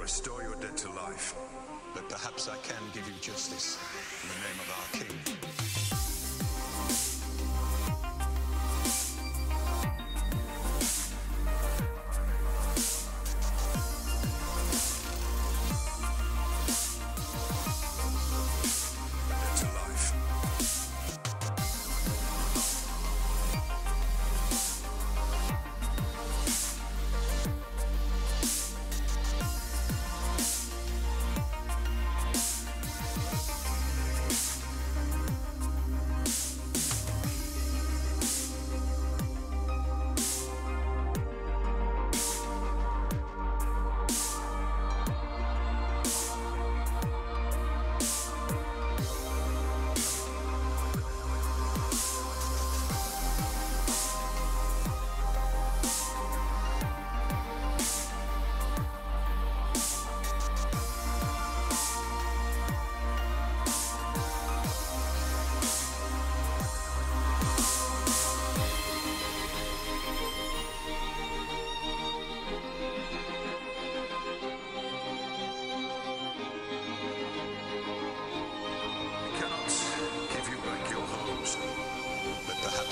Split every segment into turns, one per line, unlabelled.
restore your dead to life.
But perhaps I can give you justice in the name of our king.
Dead to life.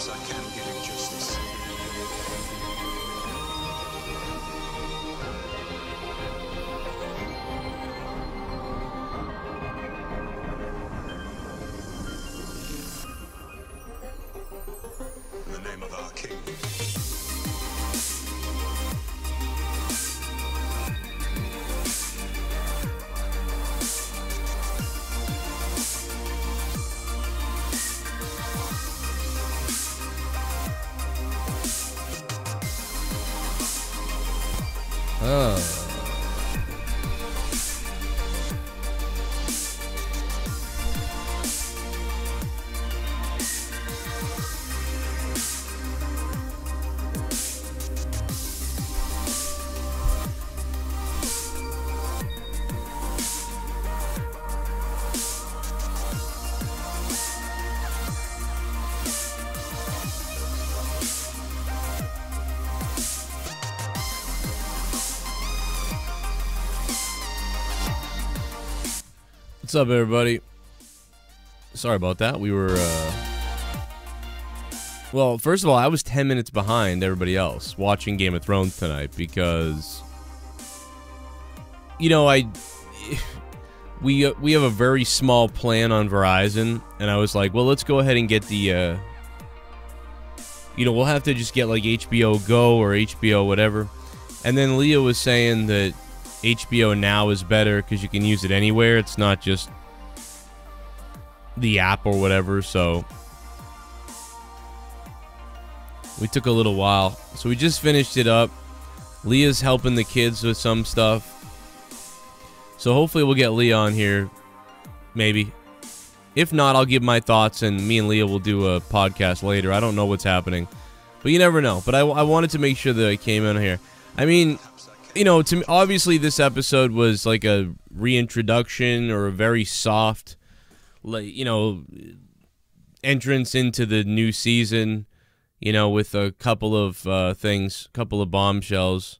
I can give you justice. In the name of our king.
What's up, everybody? Sorry about that. We were, well, first of all, I was 10 minutes behind everybody else watching Game of Thrones tonight because, you know, we have a very small plan on Verizon, and I was like, well, let's go ahead and get the, you know, we'll have to just get, like, HBO Go or HBO whatever. And then Leah was saying that HBO Now is better because you can use it anywhere. It's not just the app or whatever, so we took a little while. So we just finished it up. Leah's helping the kids with some stuff. So hopefully we'll get Leah on here, maybe. If not, I'll give my thoughts, and me and Leah will do a podcast later. I don't know what's happening, but you never know. But I wanted to make sure that I came in here. I mean, you know, to me, obviously this episode was like a reintroduction or a very soft, like, you know, entrance into the new season, you know, with a couple of things, couple of bombshells.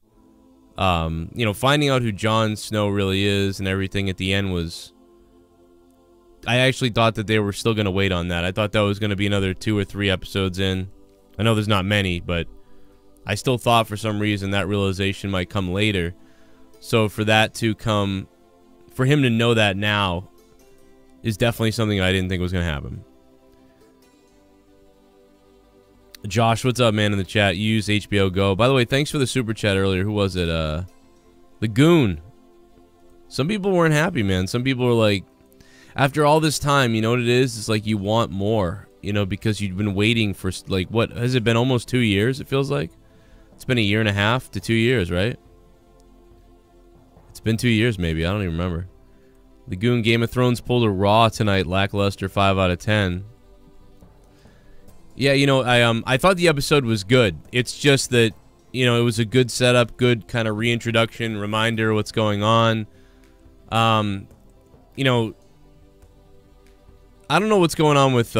You know, finding out who Jon Snow really is and everything at the end was... I actually thought that they were still going to wait on that. I thought that was going to be another 2 or 3 episodes in. I know there's not many, but I still thought for some reason that realization might come later. So for that to come, for him to know that now is definitely something I didn't think was going to happen. Josh, what's up, man, in the chat? You use HBO Go. By the way, thanks for the super chat earlier. Who was it? The Goon. Some people weren't happy, man. Some people were like, after all this time, you know what it is? It's like you want more, you know, because you've been waiting for, like, what? Has it been almost 2 years, it feels like? It's been 1.5 to 2 years, right? It's been 2 years, maybe. I don't even remember. The Goon, Game of Thrones pulled a Raw tonight. Lackluster, 5 out of 10. Yeah, you know, I thought the episode was good. It's just that, you know, it was a good setup, good kind of reintroduction, reminder of what's going on. You know, I don't know what's going on with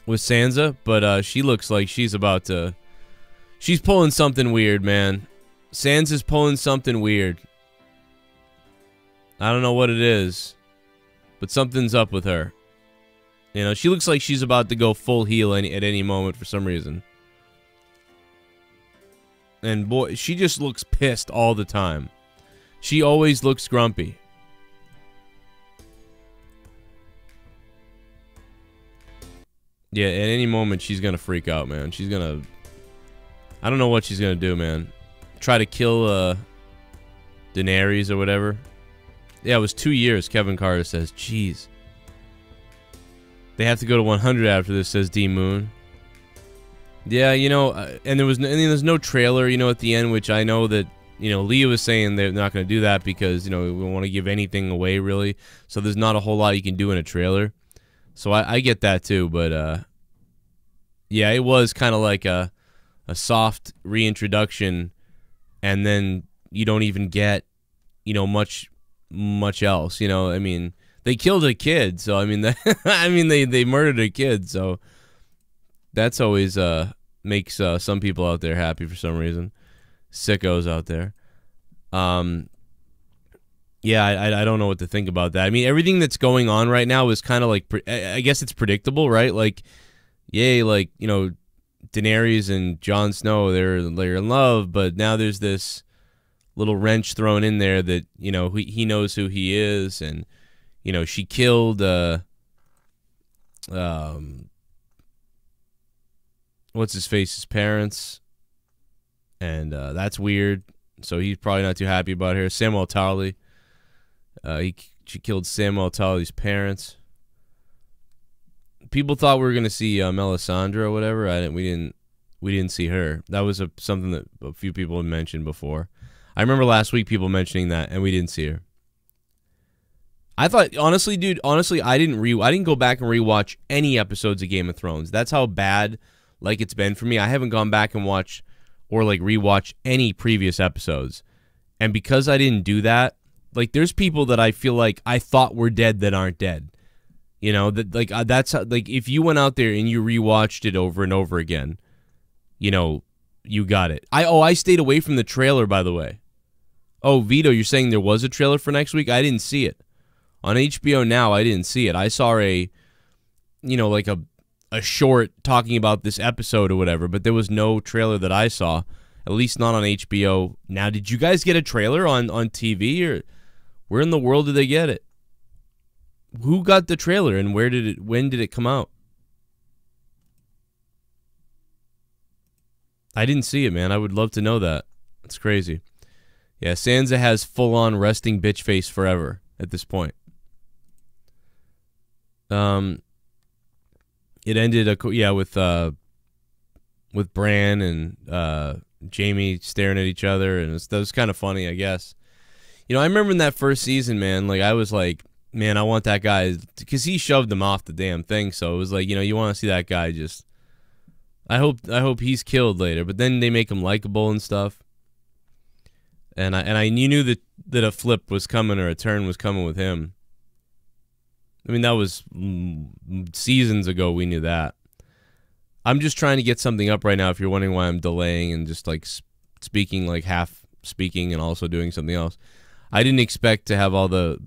Sansa, but she looks like she's about to... She's pulling something weird, man. Sansa's pulling something weird. I don't know what it is, but something's up with her. You know, she looks like she's about to go full heel at any moment for some reason. And boy, she just looks pissed all the time. She always looks grumpy. Yeah, at any moment she's gonna freak out, man. She's gonna... I don't know what she's gonna do, man. Try to kill, Daenerys or whatever. Yeah, it was 2 years, Kevin Carter says. Jeez. They have to go to 100 after this, says DMOON. Yeah, you know, and there's no trailer, you know, at the end, which I know that, you know, Leah was saying they're not going to do that because, you know, we don't want to give anything away, really. So there's not a whole lot you can do in a trailer. So I get that, too. But, yeah, it was kind of like a soft reintroduction, and then you don't even get, you know, much else, you know. I mean, they killed a kid, so I mean, they murdered a kid, so that's always makes some people out there happy for some reason. Sickos out there. Yeah, I don't know what to think about that. I mean, everything that's going on right now is kind of like, I guess it's predictable, right? Like, yay, like, you know, Daenerys and Jon Snow, they're in love, but now there's this little wrench thrown in there that, you know, he knows who he is, and, you know, she killed what's his face's parents, and that's weird. So he's probably not too happy about her. Samuel Tarly, she killed Samuel Tarly's parents. People thought we were gonna see Melisandre or whatever. We didn't see her. That was something that a few people had mentioned before. I remember last week people mentioning that, and we didn't see her. I thought, honestly, dude, I didn't go back and rewatch any episodes of Game of Thrones. That's how bad, like, it's been for me. I haven't gone back and watched or, like, rewatch any previous episodes. And because I didn't do that, like, there's people that I feel like I thought were dead that aren't dead. You know, that, like, that's how, like, if you went out there and you rewatched it over and over again, you know, you got it. I stayed away from the trailer, by the way. Oh, Vito, you're saying there was a trailer for next week? I didn't see it. On HBO Now, I didn't see it. I saw a, you know, like a short talking about this episode or whatever, but there was no trailer that I saw, at least not on HBO. Now, did you guys get a trailer on TV, or where in the world did they get it? Who got the trailer, and when did it come out? I didn't see it, man. I would love to know that. It's crazy. Yeah, Sansa has full-on resting bitch face forever at this point. It ended, with Bran and Jaime staring at each other, and that was kind of funny, I guess. You know, I remember in that first season, man, like, I was like, man, I want that guy, because he shoved him off the damn thing, so it was like, you know, you want to see that guy just, I hope he's killed later, but then they make him likable and stuff. And you knew that a flip was coming, or a turn was coming with him. I mean, that was seasons ago. We knew that. I'm just trying to get something up right now. If you're wondering why I'm delaying and just like speaking, like half speaking, and also doing something else, I didn't expect to have all the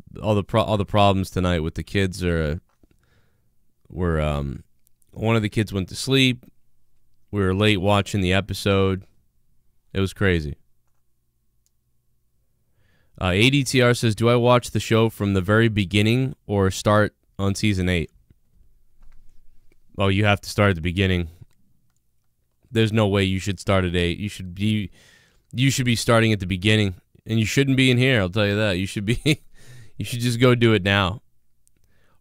problems tonight with the kids. One of the kids went to sleep. We were late watching the episode. It was crazy. ADTR says, do I watch the show from the very beginning or start on season 8? Oh, you have to start at the beginning. There's no way you should start at 8. You should be starting at the beginning, and you shouldn't be in here, I'll tell you that. You should just go do it now.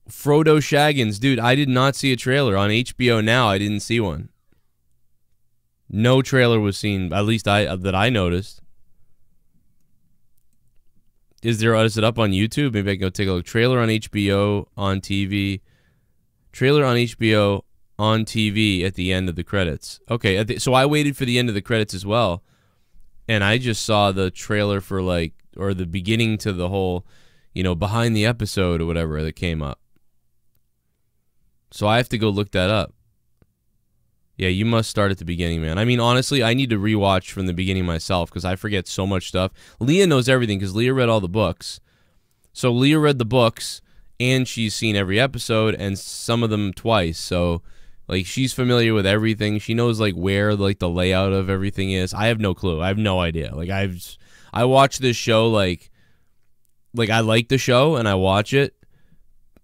Frodo Shaggins, dude, I did not see a trailer on HBO Now. I didn't see one. No trailer was seen, at least that I noticed. Is it up on YouTube? Maybe I can go take a look. Trailer on HBO on TV. Trailer on HBO on TV at the end of the credits. Okay, so I waited for the end of the credits as well, and I just saw the trailer for, like, or the beginning to the whole, you know, behind the episode or whatever that came up. So I have to go look that up. Yeah, you must start at the beginning, man. I mean, honestly, I need to rewatch from the beginning myself because I forget so much stuff. Leah knows everything because Leah read all the books. So Leah read the books, and she's seen every episode, and some of them twice. So, like, she's familiar with everything. She knows, like, where, like, the layout of everything is. I have no clue. I have no idea. Like, I watch this show, like I like the show, and I watch it,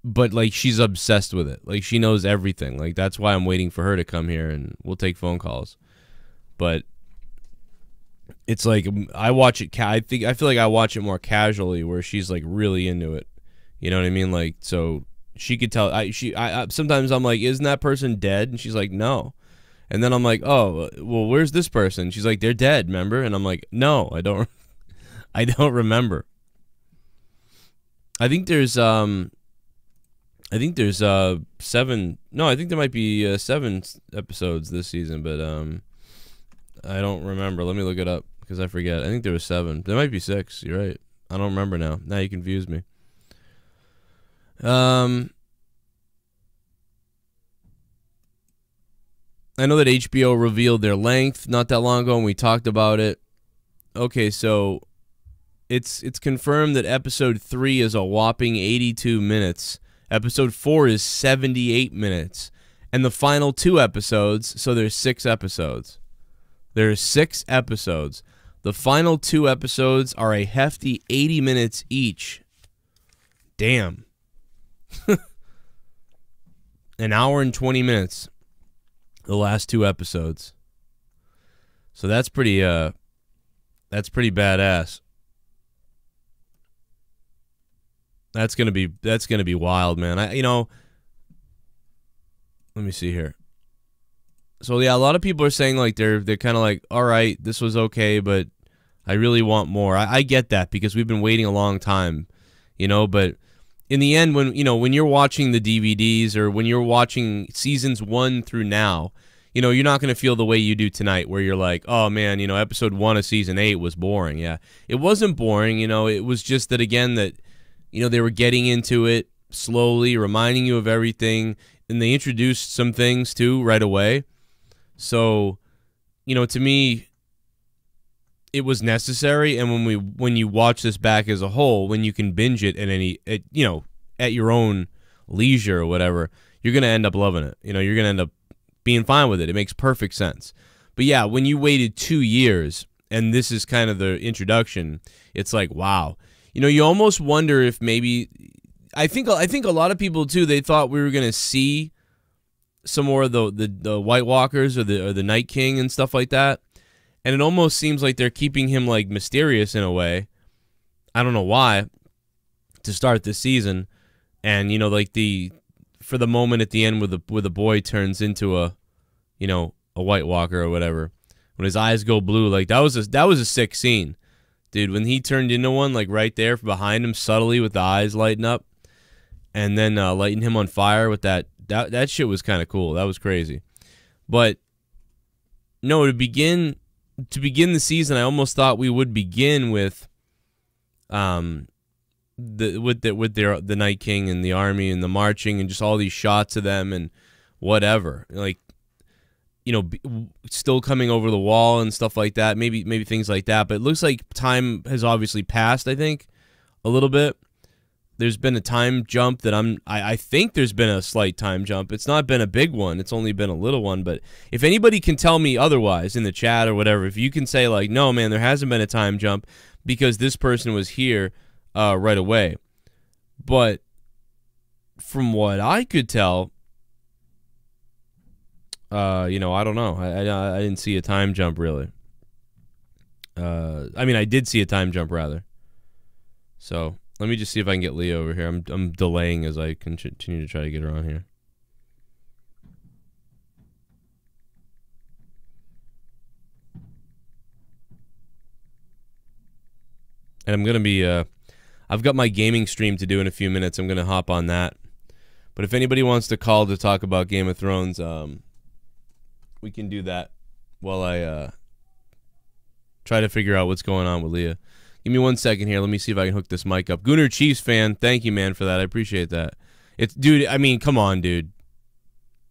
but, like, she's obsessed with it. Like, she knows everything. Like, that's why I'm waiting for her to come here, and we'll take phone calls. But it's like I watch it. I feel like I watch it more casually, where she's like really into it. You know what I mean? Like, so she could tell. Sometimes I'm like, isn't that person dead? And she's like, no. And then I'm like, oh, well, where's this person? She's like, they're dead. Remember? And I'm like, no, I don't. I don't remember. I think there's 7. No, I think there might be 7 episodes this season, but I don't remember. Let me look it up because I forget. I think there was 7. There might be 6. You're right. I don't remember now. Now you confused me. I know that HBO revealed their length not that long ago, and we talked about it. Okay, so it's confirmed that episode 3 is a whopping 82 minutes. Episode 4 is 78 minutes. And the final 2 episodes, so there's 6 episodes. There's 6 episodes. The final 2 episodes are a hefty 80 minutes each. Damn. An hour and 20 minutes. The last 2 episodes. So that's pretty badass. That's gonna be wild, man. Let me see here. So yeah, a lot of people are saying like they're kind of like, all right, this was okay, but I really want more. I get that because we've been waiting a long time, But in the end, when you're watching the DVDs or when you're watching seasons 1 through now, you're not going to feel the way you do tonight, where you're like, oh man, episode 1 of season 8 was boring. Yeah, it wasn't boring. It was just that again that they were getting into it slowly, reminding you of everything, and they introduced some things too right away. So, to me, it was necessary. And when you watch this back as a whole, when you can binge it at your own leisure or whatever, you're gonna end up loving it. You're gonna end up being fine with it. It makes perfect sense. But yeah, when you waited 2 years and this is kind of the introduction, it's like, wow. You almost wonder if maybe I think a lot of people too, they thought we were gonna see some more of the White Walkers or the Night King and stuff like that. And it almost seems like they're keeping him like mysterious in a way. I don't know why, to start this season. And like for the moment at the end where the boy turns into a White Walker or whatever, when his eyes go blue, like that was a sick scene, dude. When he turned into one, like right there behind him, subtly with the eyes lighting up, and then lighting him on fire with that shit was kind of cool. That was crazy. But no, to begin the season, I almost thought we would begin with the Night King and the army and the marching and just all these shots of them and whatever, like still coming over the wall and stuff like that, maybe things like that. But it looks like time has obviously passed, I think, a little bit. There's been a time jump that I think there's been a slight time jump. It's not been a big one. It's only been a little one. But if anybody can tell me otherwise in the chat or whatever, if you can say like, no, man, there hasn't been a time jump because this person was here right away. But from what I could tell, I don't know. I didn't see a time jump really. I mean, I did see a time jump rather. So let me just see if I can get Leah over here. I'm delaying as I continue to try to get her on here. And I'm gonna be I've got my gaming stream to do in a few minutes. I'm gonna hop on that. But if anybody wants to call to talk about Game of Thrones, we can do that while I try to figure out what's going on with Leah. Give me 1 second here. Let me see if I can hook this mic up. Gooner Chiefs fan, thank you, man, for that. I appreciate that. Dude, I mean, come on, dude.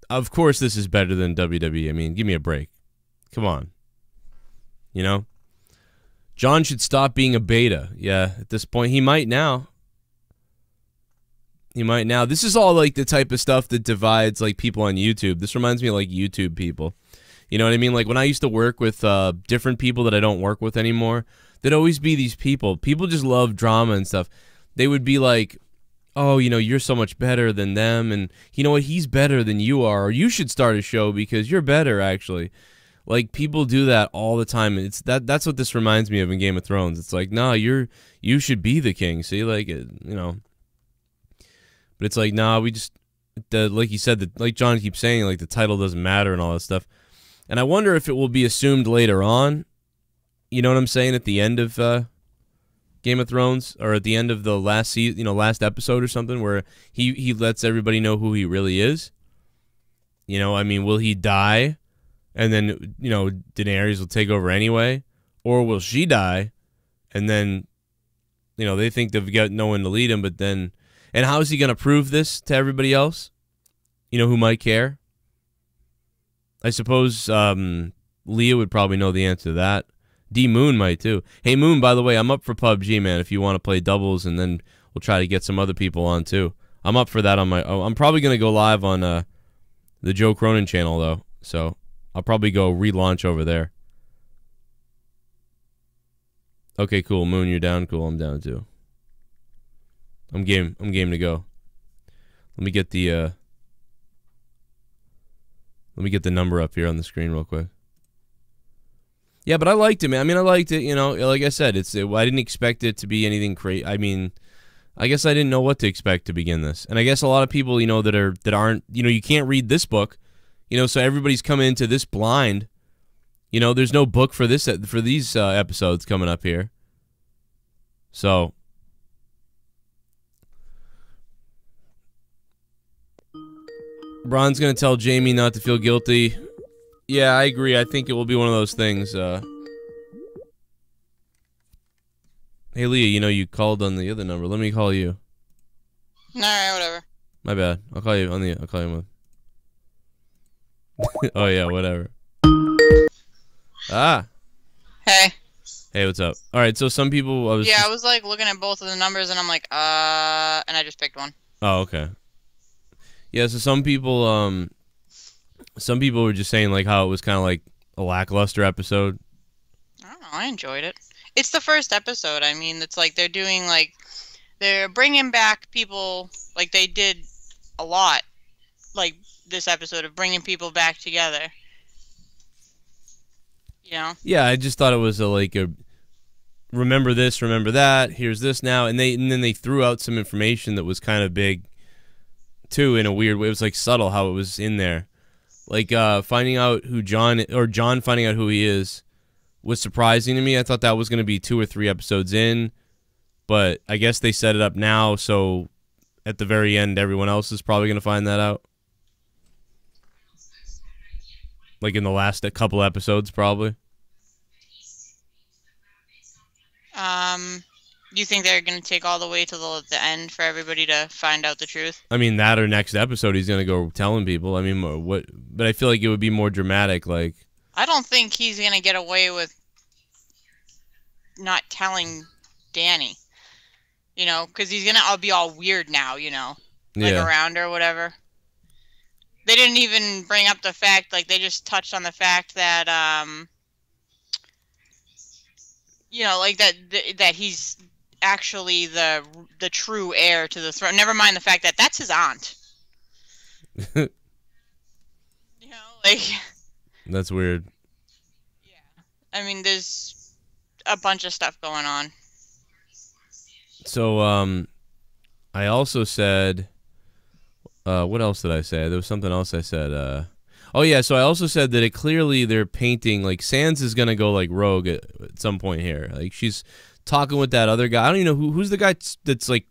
Of course this is better than WWE. I mean, give me a break. Come on. John should stop being a beta. Yeah, at this point, he might now. He might now. This is all like the type of stuff that divides like people on YouTube. This reminds me of like YouTube people. You know what I mean? Like when I used to work with different people that I don't work with anymore, there'd always be these people. People just love drama and stuff. They would be like, oh, you know, you're so much better than them, and you know what, he's better than you are, or you should start a show because you're better, actually. Like, people do that all the time. It's that's what this reminds me of in Game of Thrones. It's like, nah, you should be the king, see? Like, you know. But it's like, nah, we just, like you said, like John keeps saying, like, the title doesn't matter and all that stuff. And I wonder if it will be assumed later on, you know what I'm saying, at the end of Game of Thrones, or at the end of the last season, you know, last episode or something, where he lets everybody know who he really is. You know, I mean, will he die, and then, you know, Daenerys will take over anyway, or will she die, and then, you know, they think they've got no one to lead him, but then, and how is he going to prove this to everybody else? You know, who might care? I suppose Leah would probably know the answer to that. DMOON might too. Hey Moon, by the way, I'm up for PUBG, man. If you want to play doubles, and then we'll try to get some other people on too. I'm up for that on my. Oh, I'm probably gonna go live on the Joe Cronin channel though, so I'll probably go relaunch over there. Okay, cool. Moon, you're down. Cool, I'm down too. I'm game. I'm game to go. Let me get the number up here on the screen real quick. Yeah, but I liked it, man. I mean, I liked it, you know. Like I said, I didn't expect it to be anything crazy. I mean, I guess I didn't know what to expect to begin this. And I guess a lot of people, you know, that aren't, you know, you can't read this book, you know, so everybody's coming into this blind. You know, there's no book for these episodes coming up here. So Bron's going to tell Jamie not to feel guilty. Yeah, I agree. I think it will be one of those things. Hey, Leah, you know you called on the other number. Let me call you.
Alright, whatever.
My bad. I'll call you on the. I'll call you on. Oh yeah, whatever. Ah.
Hey.
Hey, what's up? All right, so some people.
I was like looking at both of the numbers, and I'm like, and I just picked one.
Oh, okay. Yeah, so some people were just saying like how it was kind of like a lackluster episode.
I don't know. I enjoyed it. It's the first episode. I mean, it's like they're bringing back people like they did a lot, like this episode of bringing people back together. You know? Yeah,
I just thought it was a remember this, remember that. Here's this now, and then they threw out some information that was kind of big, too, in a weird way. It was like subtle how it was in there. Like finding out who John finding out who he is was surprising to me. I thought that was going to be 2 or 3 episodes in, but I guess they set it up now, so at the very end, everyone else is probably going to find that out. Like in the last couple episodes, probably.
You think they're going to take all the way to the end for everybody to find out the truth?
I mean, that or next episode, he's going to go telling people. I mean, what? But I feel like it would be more dramatic, like...
I don't think he's going to get away with not telling Danny. You know, because he's going to be all weird now, you know? Like, around her or whatever. They didn't even bring up the fact, like, they just touched on the fact that, you know, like, that he's actually the true heir to the throne. Never mind the fact that that's his aunt. You know, like...
That's weird.
Yeah. I mean, there's a bunch of stuff going on.
So, I also said... what else did I say? There was something else I said. Oh, yeah, so I also said that they're painting... Like, Sansa is going to go, like, rogue at some point here. Like, she's talking with that other guy. I don't even know who's the guy that's, like,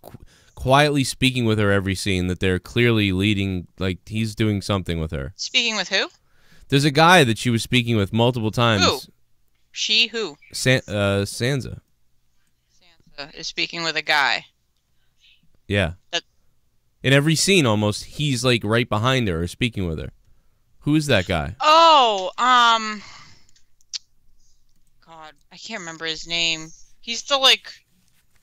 quietly speaking with her every scene that they're clearly leading... Like, he's doing something with her.
Speaking with who?
There's a guy that she was speaking with multiple times.
Who? She who?
Sansa.
Sansa is speaking with a guy.
Yeah. In every scene, almost, he's, like, right behind her or speaking with her. Who is that guy?
Oh, God, I can't remember his name. He's the, like,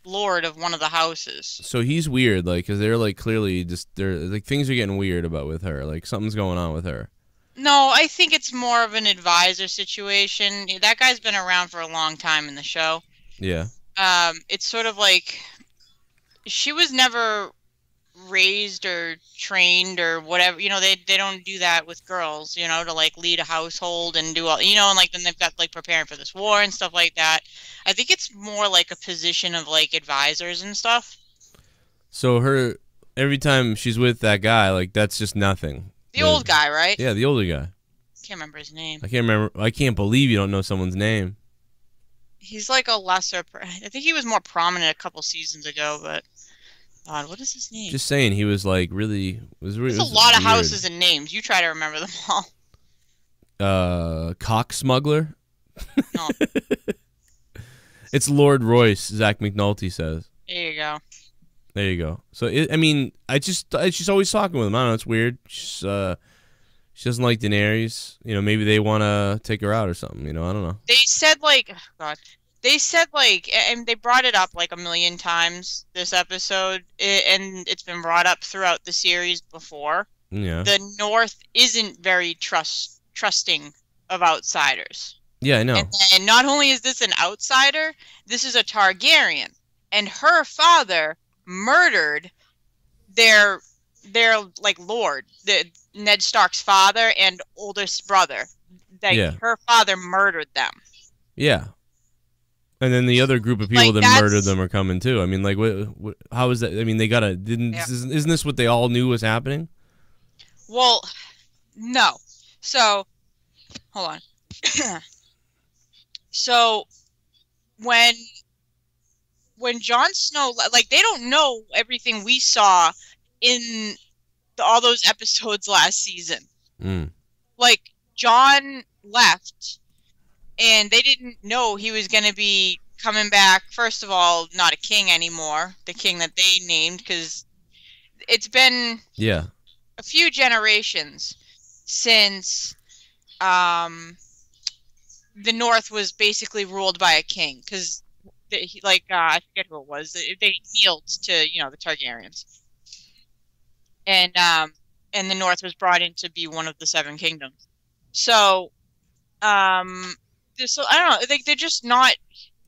lord of one of the houses.
So he's weird, like, because they're, like, clearly just, they're, like, things are getting weird about with her. Like, something's going on with her.
No, I think it's more of an advisor situation. That guy's been around for a long time in the show.
Yeah.
It's sort of like she was never raised or trained or whatever. You know, they don't do that with girls, you know, to like lead a household and do all, you know, and like then they've got like preparing for this war and stuff like that. I think it's more like a position of like advisors and stuff.
So her, every time she's with that guy, like, that's just nothing.
The old guy, right?
Yeah, the older guy.
Can't remember his name.
I can't remember. I can't believe you don't know someone's name.
He's like a lesser. I think he was more prominent a couple seasons ago, but God, what is his name?
Just saying, he was like really. There's
a lot of houses and names. You try to remember them all.
Cock smuggler.
No.
It's Lord Royce. Zach McNulty says.
There you go.
There you go. So I mean, she's always talking with him. I don't know. It's weird. She doesn't like Daenerys. You know, maybe they want to take her out or something. You know, I don't know.
They said like, oh God, they said like, and they brought it up like a million times this episode, and it's been brought up throughout the series before.
Yeah.
The North isn't very trusting of outsiders.
Yeah, I know.
And not only is this an outsider, this is a Targaryen, and her father murdered their like lord, Ned Stark's father and oldest brother. Her father murdered them. Yeah.
And then the other group of people
like,
that murdered them are coming too. I mean, like, how is that? I mean, they gotta isn't this what they all knew was happening?
Well, no. So, hold on. So, when Jon Snow, like, they don't know everything we saw in all those episodes last season. Like, Jon left, and they didn't know he was going to be coming back, first of all, not a king anymore, the king that they named, because it's been a few generations since the North was basically ruled by a king, because I forget who it was. They kneeled to, you know, the Targaryens, and the North was brought in to be one of the Seven Kingdoms. So, so I don't know. They're just not.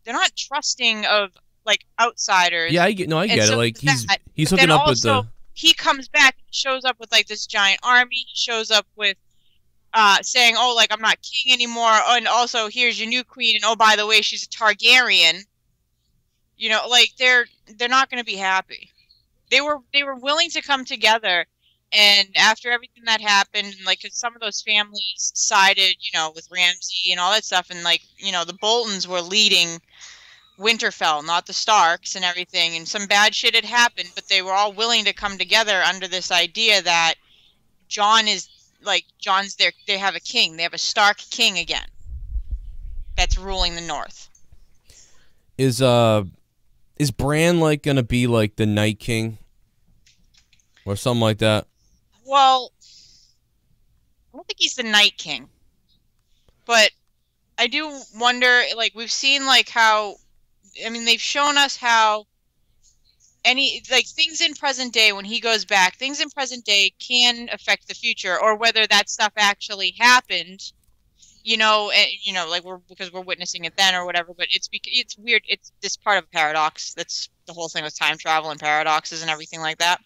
They're not trusting of like outsiders.
Yeah, I get it.
So
like he's hooking up with the.
He comes back. He shows up with like this giant army. He shows up with. Saying, oh, like, I'm not king anymore, and also, here's your new queen, and oh, by the way, she's a Targaryen. You know, like, they're not going to be happy. They were willing to come together, and after everything that happened, and, like, 'cause some of those families sided, you know, with Ramsay and all that stuff, and, like, you know, the Boltons were leading Winterfell, not the Starks and everything, and some bad shit had happened, but they were all willing to come together under this idea that Jon's there. They have a king. They have a Stark king again. That's ruling the North.
Is Bran like gonna be like the Night King, or something like that?
Well, I don't think he's the Night King, but I do wonder. Like, we've seen like how, I mean, they've shown us how. Things in present day, when he goes back, things in present day can affect the future, or whether that stuff actually happened, you know, and, you know, like because we're witnessing it then or whatever. But it's weird. It's this part of a paradox. That's the whole thing with time travel and paradoxes and everything like that.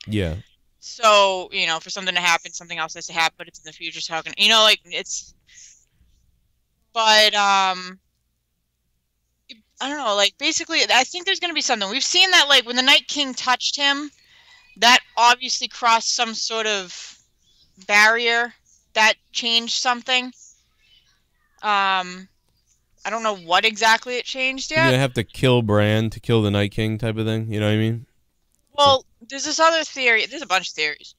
Yeah.
So, you know, for something to happen, something else has to happen, but it's in the future. So how can, you know, like it's. But I don't know, like, basically, I think there's going to be something. We've seen that, like, when the Night King touched him, that obviously crossed some sort of barrier. That changed something. I don't know what exactly it changed yet.
You're going to have to kill Bran to kill the Night King type of thing, you know what I mean?
Well, there's this other theory. There's a bunch of theories.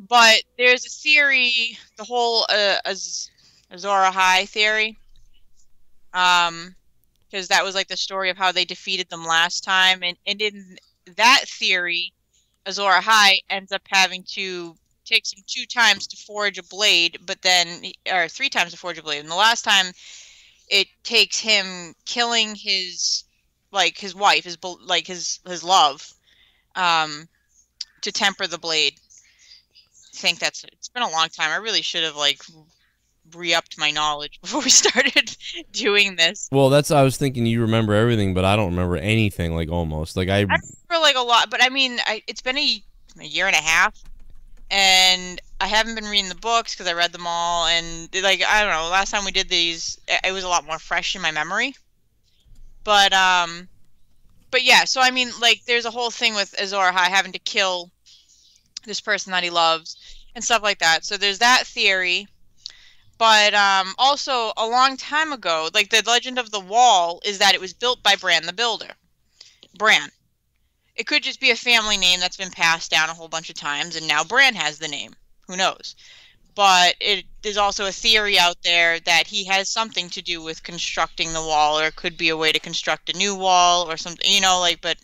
But there's a theory, the whole Azor Ahai theory. Because that was like the story of how they defeated them last time, and in that theory, Azor Ahai ends up having to takes him 2 times to forge a blade, or 3 times to forge a blade, and the last time it takes him killing his like his wife, his love, to temper the blade. I think it's been a long time. I really should have like re-upped my knowledge before we started doing this.
Well, I was thinking you remember everything, but I don't remember anything, like, almost. Like, I
remember, like, a lot, but I mean, it's been a year and a half, and I haven't been reading the books because I read them all, and, like, I don't know, last time we did these, it was a lot more fresh in my memory. But yeah, so, I mean, like, there's a whole thing with Azor Ahai having to kill this person that he loves, and stuff like that. So there's that theory. But also, a long time ago, like, the legend of the wall is that it was built by Bran the Builder. Bran. It could just be a family name that's been passed down a whole bunch of times, and now Bran has the name. Who knows? But there's also a theory out there that he has something to do with constructing the wall, or it could be a way to construct a new wall, or something, you know, like, but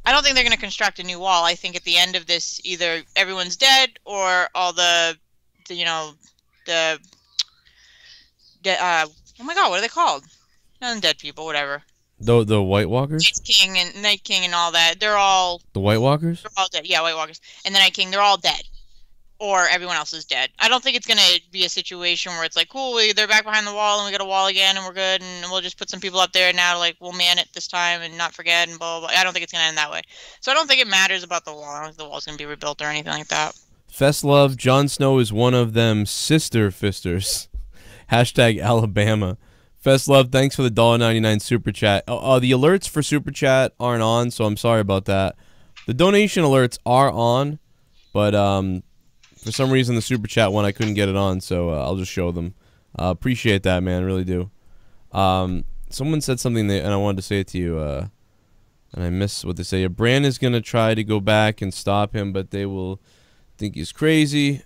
I don't think they're going to construct a new wall. I think at the end of this, either everyone's dead, or all the you know, oh my god, what are they called? Undead people, whatever.
The White Walkers?
Night King and all that. They're all...
The White Walkers?
They're all dead. Yeah, White Walkers. And the Night King, they're all dead. Or everyone else is dead. I don't think it's going to be a situation where it's like, cool, they're back behind the wall and we got a wall again and we're good and we'll just put some people up there and now, like, we'll man it this time and not forget and blah, blah, blah. I don't think it's going to end that way. So I don't think it matters about the wall. I don't think the wall's going to be rebuilt or anything like that.
Festlove, Jon Snow is one of them sister fisters. Hashtag Alabama. Festlove, thanks for the $1.99 super chat. The alerts for super chat aren't on, so I'm sorry about that. The donation alerts are on, but for some reason the super chat one I couldn't get it on, so I'll just show them. Appreciate that, man, really do. Someone said something and I wanted to say it to you, and I missed what they say. Bran is gonna try to go back and stop him, but they will think he's crazy.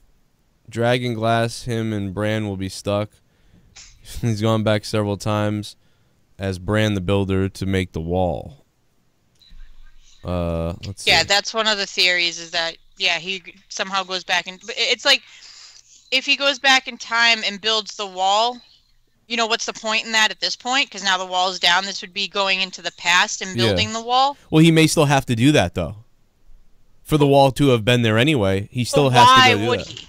Dragon Glass, him and Bran will be stuck. He's gone back several times as Bran the Builder to make the wall. Let's see.
Yeah, that's one of the theories, is that, yeah, he somehow goes back and... It's like, if he goes back in time and builds the wall, you know, what's the point in that at this point? Because now the wall's down. This would be going into the past and building the wall.
Well, he may still have to do that, though. For the wall to have been there anyway, he still has to go do that. Why would he?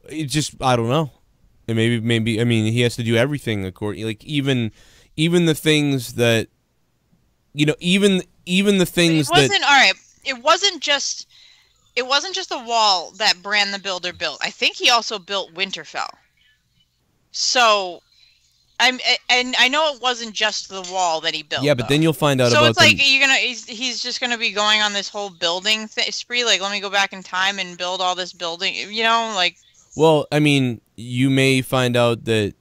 It just, I don't know. And maybe I mean, he has to do everything according, like, even the things that, you know, even the things that.
All right. It wasn't just the wall that Bran the Builder built. I think he also built Winterfell. So, and I know it wasn't just the wall that he built.
Yeah, but then you'll find out about.
So it's like he's just gonna be going on this whole building spree. Like, let me go back in time and build all this building. You know, like.
Well, I mean, you may find out that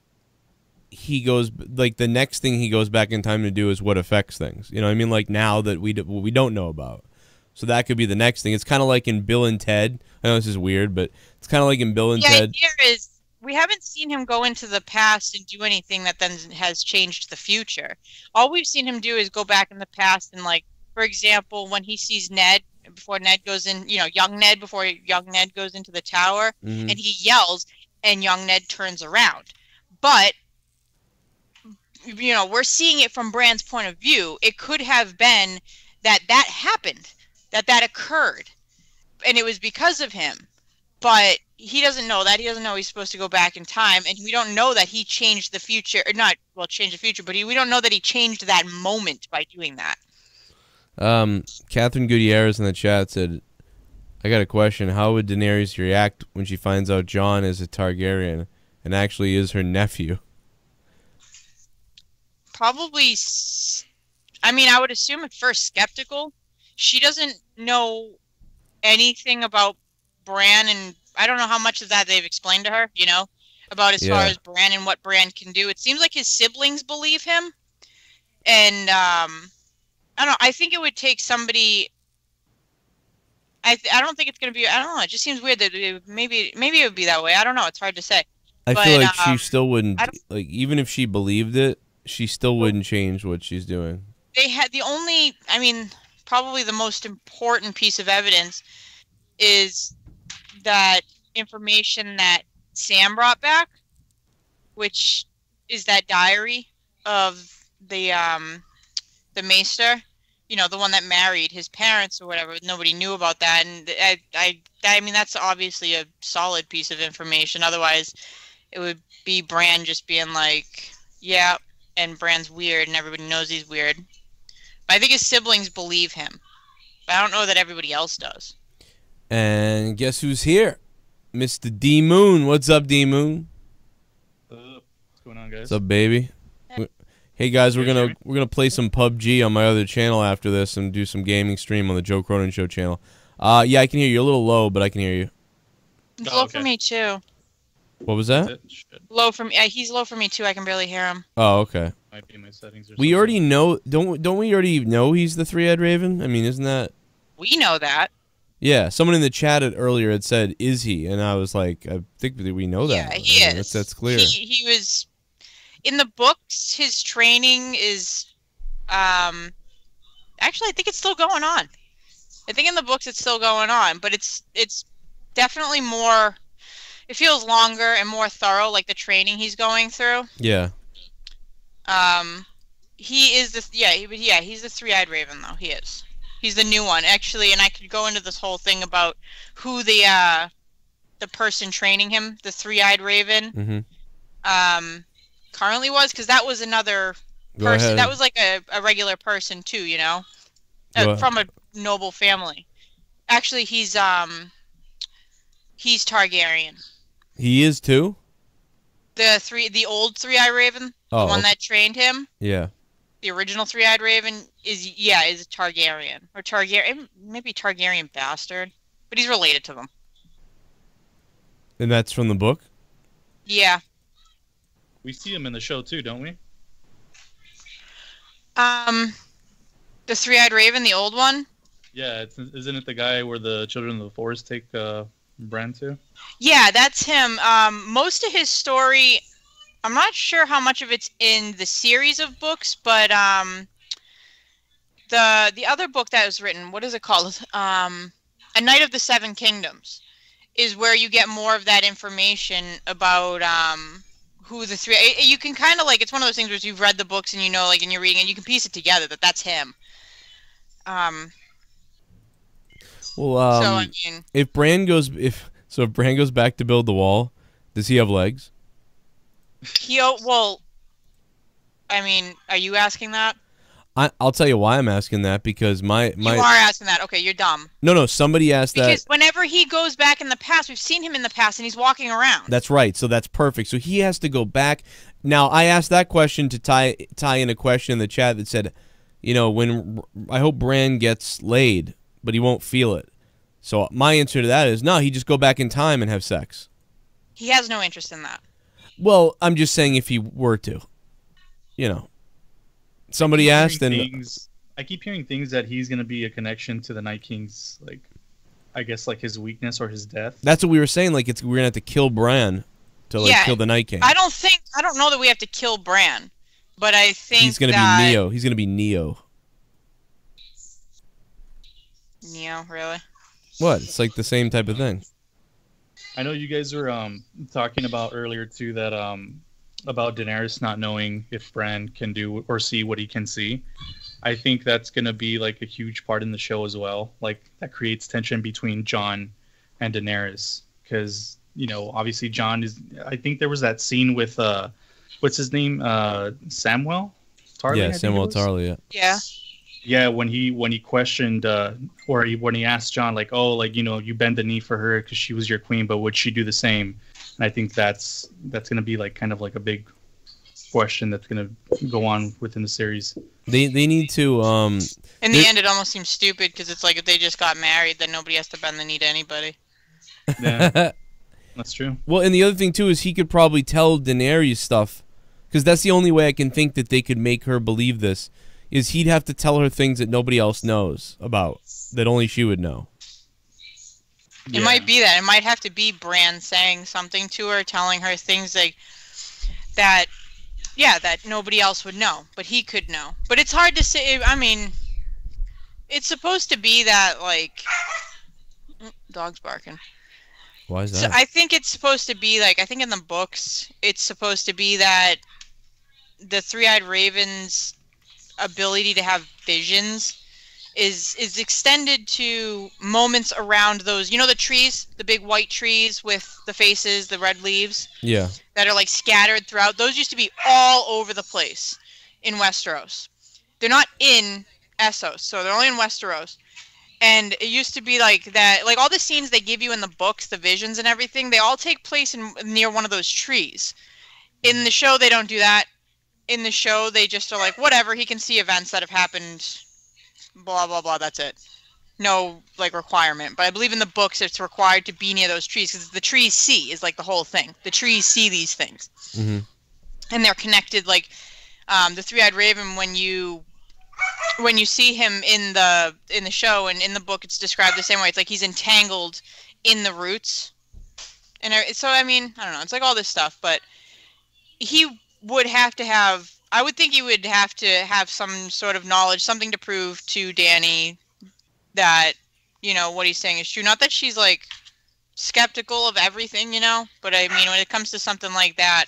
he goes, like, the next thing he goes back in time to do is what affects things. You know what I mean? Like, now that we don't know about. So that could be the next thing. It's kind of like in Bill and Ted. I know this is weird, but it's kind of like in Bill and Ted.
The idea is, we haven't seen him go into the past and do anything that then has changed the future. All we've seen him do is go back in the past and, like, for example, when he sees Ned, before Ned goes in, you know, before young Ned goes into the tower, and he yells, and young Ned turns around. But, you know, we're seeing it from Bran's point of view. It could have been that happened, that occurred, and it was because of him. But he doesn't know that. He doesn't know he's supposed to go back in time, and we don't know that he changed the future, or not, well, changed the future, but we don't know that he changed that moment by doing that.
Catherine Gutierrez in the chat said, I got a question. How would Daenerys react when she finds out Jon is a Targaryen and actually is her nephew?
Probably, I mean, I would assume at first skeptical. She doesn't know anything about Bran, and I don't know how much of that they've explained to her, you know, about as far as Bran and what Bran can do. It seems like his siblings believe him, and, I don't know. I think it would take somebody. I don't think it's gonna be. I don't know. It just seems weird that maybe it would be that way. I don't know. It's hard to say.
I feel like she still wouldn't. Like, even if she believed it, she still wouldn't change what she's doing.
They had the only. I mean, probably the most important piece of evidence is that information that Sam brought back, which is that diary of the the Maester, you know, the one that married his parents or whatever. Nobody knew about that, and I mean, that's obviously a solid piece of information. Otherwise, it would be Bran just being like, yeah, and Bran's weird, and everybody knows he's weird. But I think his siblings believe him. But I don't know that everybody else does.
And guess who's here? Mr. DMOON. What's up, DMOON?
What's going on, guys?
What's up, baby? Hey guys, we're gonna play some PUBG on my other channel after this and do some gaming stream on the Joe Cronin Show channel. Yeah, I can hear you. You're a little low, but I can hear you.
It's low for me too.
What was that?
Low for me. He's low for me too. I can barely hear him.
Oh, okay.
Might be my settings or
we
something.
already know. Don't we already know he's the three-eyed raven? I mean, isn't that?
We know that.
Yeah, someone in the chat earlier had said, "Is he?" And I was like, "I think that we know that."
Yeah, he is.
That's clear.
He was in the books. His training is, actually, I think it's still going on. I think in the books it's still going on, but it's definitely more. It feels longer and more thorough, like the training he's going through.
Yeah.
He is the he's the three-eyed raven though. He is. He's the new one actually, and I could go into this whole thing about who the person training him, the three-eyed raven, currently was, because that was another person. That was like a regular person too, you know, from a noble family. Actually, he's Targaryen.
He is too?
The old three-eyed raven, the one that trained him.
Yeah.
The original three-eyed raven is a Targaryen, or Targaryen, maybe Targaryen bastard, but he's related to them.
And that's from the book?
Yeah.
We see him in the show too, don't we?
The three-eyed raven, the old one.
Yeah, isn't it the guy where the Children of the Forest take Bran to?
Yeah, that's him. Most of his story, I'm not sure how much of it's in the series of books, but the other book that was written, what is it called? A Knight of the Seven Kingdoms, is where you get more of that information about who the three. You can kind of like, it's one of those things where you've read the books and you know, like, and you're reading and you can piece it together that that's him.
Well,
so I mean,
if Bran goes back to build the wall, does he have legs?
Well, I mean, are you asking that?
I'll tell you why I'm asking that, because you are
asking that. Okay, you're dumb.
No, somebody asked that.
Because whenever he goes back in the past, we've seen him in the past, and he's walking around.
That's right. So that's perfect. So he has to go back. Now, I asked that question to tie in a question in the chat that said, you know, when I hope Bran gets laid, but he won't feel it. So my answer to that is no. He just go back in time and have sex.
He has no interest in that.
Well, I'm just saying if he were to, you know. Somebody asked, and
I keep hearing things that he's going to be a connection to the Night King's, like, I guess, like his weakness or his death.
That's what we were saying. Like, we're going to have to kill Bran to kill the Night King.
I don't know that we have to kill Bran, but I think
he's going to be Neo. He's going to be Neo.
Neo, really?
What? It's like the same type of thing.
I know you guys were talking about earlier too that about Daenerys not knowing if Bran can do or see what he can see. I think that's going to be like a huge part in the show as well. Like, that creates tension between Jon and Daenerys, because, you know, obviously Jon is, I think there was that scene with what's his name, Samuel Tarly?
Yeah, Samuel Tarly.
Yeah,
when he questioned when he asked Jon, like, oh, like, you know, you bend the knee for her because she was your queen, but would she do the same? And I think that's going to be like kind of like a big question that's going to go on within the series.
They need to
in the end, it almost seems stupid, because it's like if they just got married, then nobody has to bend the knee to anybody.
Yeah, that's true.
Well, and the other thing too is he could probably tell Daenerys stuff, because that's the only way I can think that they could make her believe this. Is he'd have to tell her things that nobody else knows about, that only she would know.
It might be that. It might have to be Bran saying something to her, telling her things like that, that nobody else would know, but he could know. But it's hard to say. I mean, it's supposed to be that, like, dog's barking.
Why is that?
So I think it's supposed to be like, I think in the books, it's supposed to be that the three-eyed ravens ability to have visions is extended to moments around those, you know, the trees, the big white trees with the faces, the red leaves,
Yeah.
that are like scattered throughout. Those used to be all over the place in Westeros. They're not in Essos, so they're only in Westeros. And it used to be like that, like all the scenes they give you in the books, the visions and everything, they all take place near one of those trees. In the show, they don't do that. In the show, they just are like, whatever, he can see events that have happened, blah, blah, blah, that's it. No, like, requirement. But I believe in the books, it's required to be near those trees, because the trees see, is like the whole thing. The trees see these things.
Mm-hmm.
And they're connected, like, the Three-Eyed Raven, when you see him in the show and in the book, it's described the same way. It's like he's entangled in the roots. And so, I mean, I don't know. It's like all this stuff, but he would have to have, I would think he would have to have some sort of knowledge, something to prove to Dany that, you know, what he's saying is true. Not that she's, like, skeptical of everything, you know, but I mean, when it comes to something like that,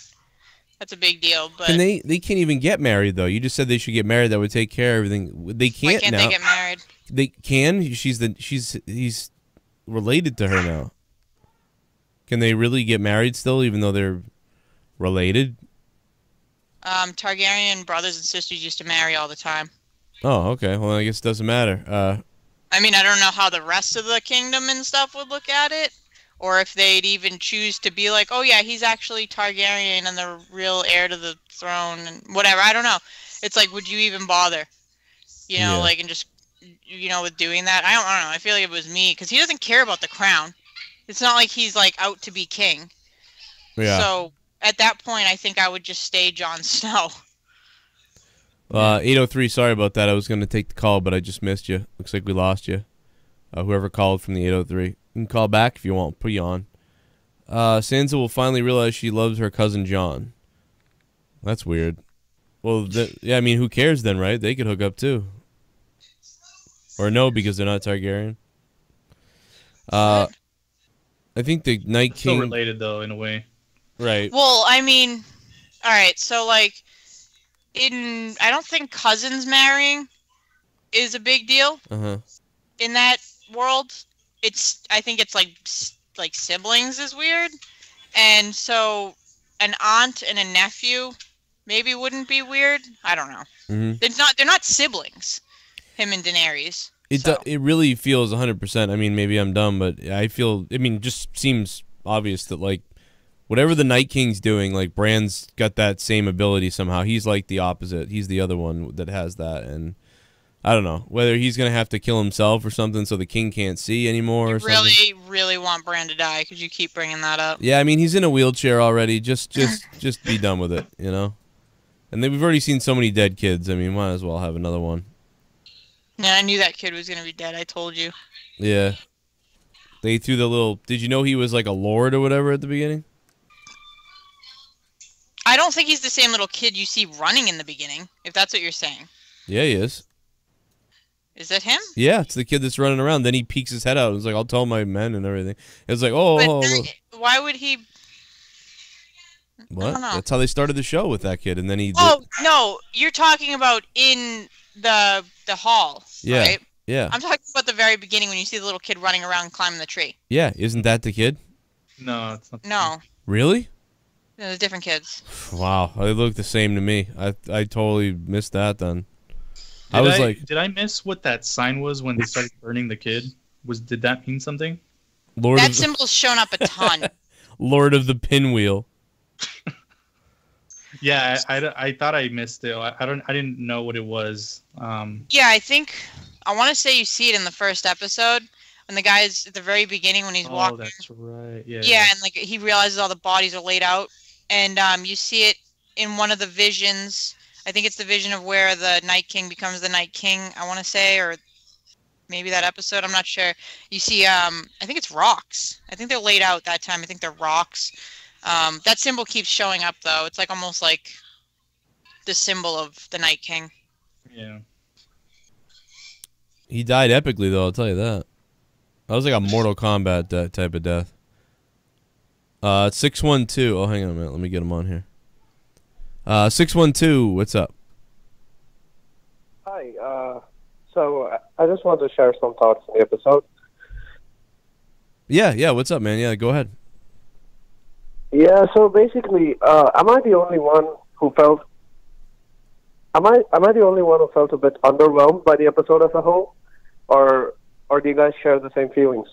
that's a big deal. But
And they can't even get married, though. You just said they should get married. That would take care of everything. They can't
why can't
now.
they get married?
They can. He's related to her now. Can they really get married still, even though they're related?
Targaryen brothers and sisters used to marry all the time.
Oh, okay. Well, I guess it doesn't matter.
I mean, I don't know how the rest of the kingdom and stuff would look at it, or if they'd even choose to be like, oh yeah, he's actually Targaryen and the real heir to the throne and whatever. I don't know. It's like, would you even bother? You know,
Yeah.
like, and just, you know, with doing that? I don't know. I feel like if it was me, because he doesn't care about the crown. It's not like he's, like, out to be king.
Yeah.
So, at that point, I think I would just stay Jon Snow.
803, sorry about that. I was going to take the call, but I just missed you. Looks like we lost you. Whoever called from the 803. You can call back if you want. Put you on. Sansa will finally realize she loves her cousin Jon. That's weird. Well, yeah, I mean, who cares then, right? They could hook up too. Or no, because they're not Targaryen. I think the Night King...
Still related, though, in a way.
Right.
Well, I mean, alright, so, like, I don't think cousins marrying is a big deal
Uh-huh.
in that world. I think it's like siblings is weird. And so an aunt and a nephew maybe wouldn't be weird. I don't know.
Mm-hmm.
They're not siblings, him and Daenerys.
It really feels 100%. I mean, maybe I'm dumb, but I feel, I mean, it just seems obvious that, like, whatever the Night King's doing, like, Bran's got that same ability somehow. He's like the opposite. He's the other one that has that, and I don't know whether he's gonna have to kill himself or something so the king can't see anymore. Or
really,
something.
really want Bran to die because you keep bringing that up.
Yeah, I mean, he's in a wheelchair already. Just be done with it, you know. And then we've already seen so many dead kids. I mean, might as well have another one.
Yeah, I knew that kid was gonna be dead. I told you.
Yeah. They threw the little. Did you know he was like a lord or whatever at the beginning?
I don't think he's the same little kid you see running in the beginning, if that's what you're saying.
Yeah, he is.
Is that him?
Yeah, it's the kid that's running around. Then he peeks his head out and is like, I'll tell my men and everything. It's like,
Why would he...
What?
I don't know.
That's how they started the show with that kid. And then he...
Oh, no. You're talking about in the hall,
Yeah,
right?
yeah.
I'm talking about the very beginning when you see the little kid running around climbing the tree.
Yeah, isn't that the kid?
No, it's not.
No.
Really?
No, they're different kids.
Wow, they look the same to me. I totally missed that then. Did
I miss what that sign was when they started burning the kid? Did that mean something?
That symbol's shown up a ton.
Lord of the Pinwheel.
Yeah, I thought I missed it. I didn't know what it was.
Yeah, I want to say you see it in the first episode when the guy's at the very beginning when he's walking.
Oh, that's right. Yeah.
Yeah, and like he realizes all the bodies are laid out, and you see it in one of the visions. I think it's the vision of where the Night King becomes the Night King, I want to say, or maybe that episode, I'm not sure. You see, I think it's rocks. I think they're laid out that time. I think they're rocks. That symbol keeps showing up, though. It's like almost like the symbol of the Night King.
Yeah.
He died epically, though, I'll tell you that. That was like a Mortal Kombat type of death. 612. Oh, hang on a minute. Let me get him on here. 612, what's up?
So I just want to share some thoughts on the episode.
Yeah. What's up, man? Yeah, go ahead.
Yeah. So basically, am I the only one who felt? Am I the only one who felt a bit underwhelmed by the episode as a whole, or do you guys share the same feelings?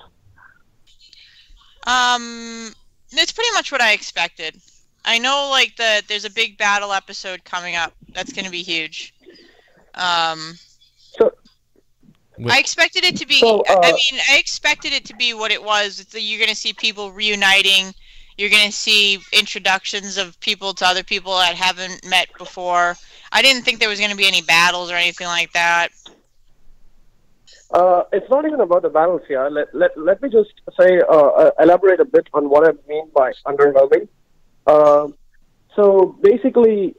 It's pretty much what I expected. I know, like, there's a big battle episode coming up. That's going to be huge.
So,
I expected it to be. I expected it to be what it was. You're going to see people reuniting. You're going to see introductions of people to other people that haven't met before. I didn't think there was going to be any battles or anything like that.
It's not even about the battles here. Let me just say, elaborate a bit on what I mean by underwhelming. So basically,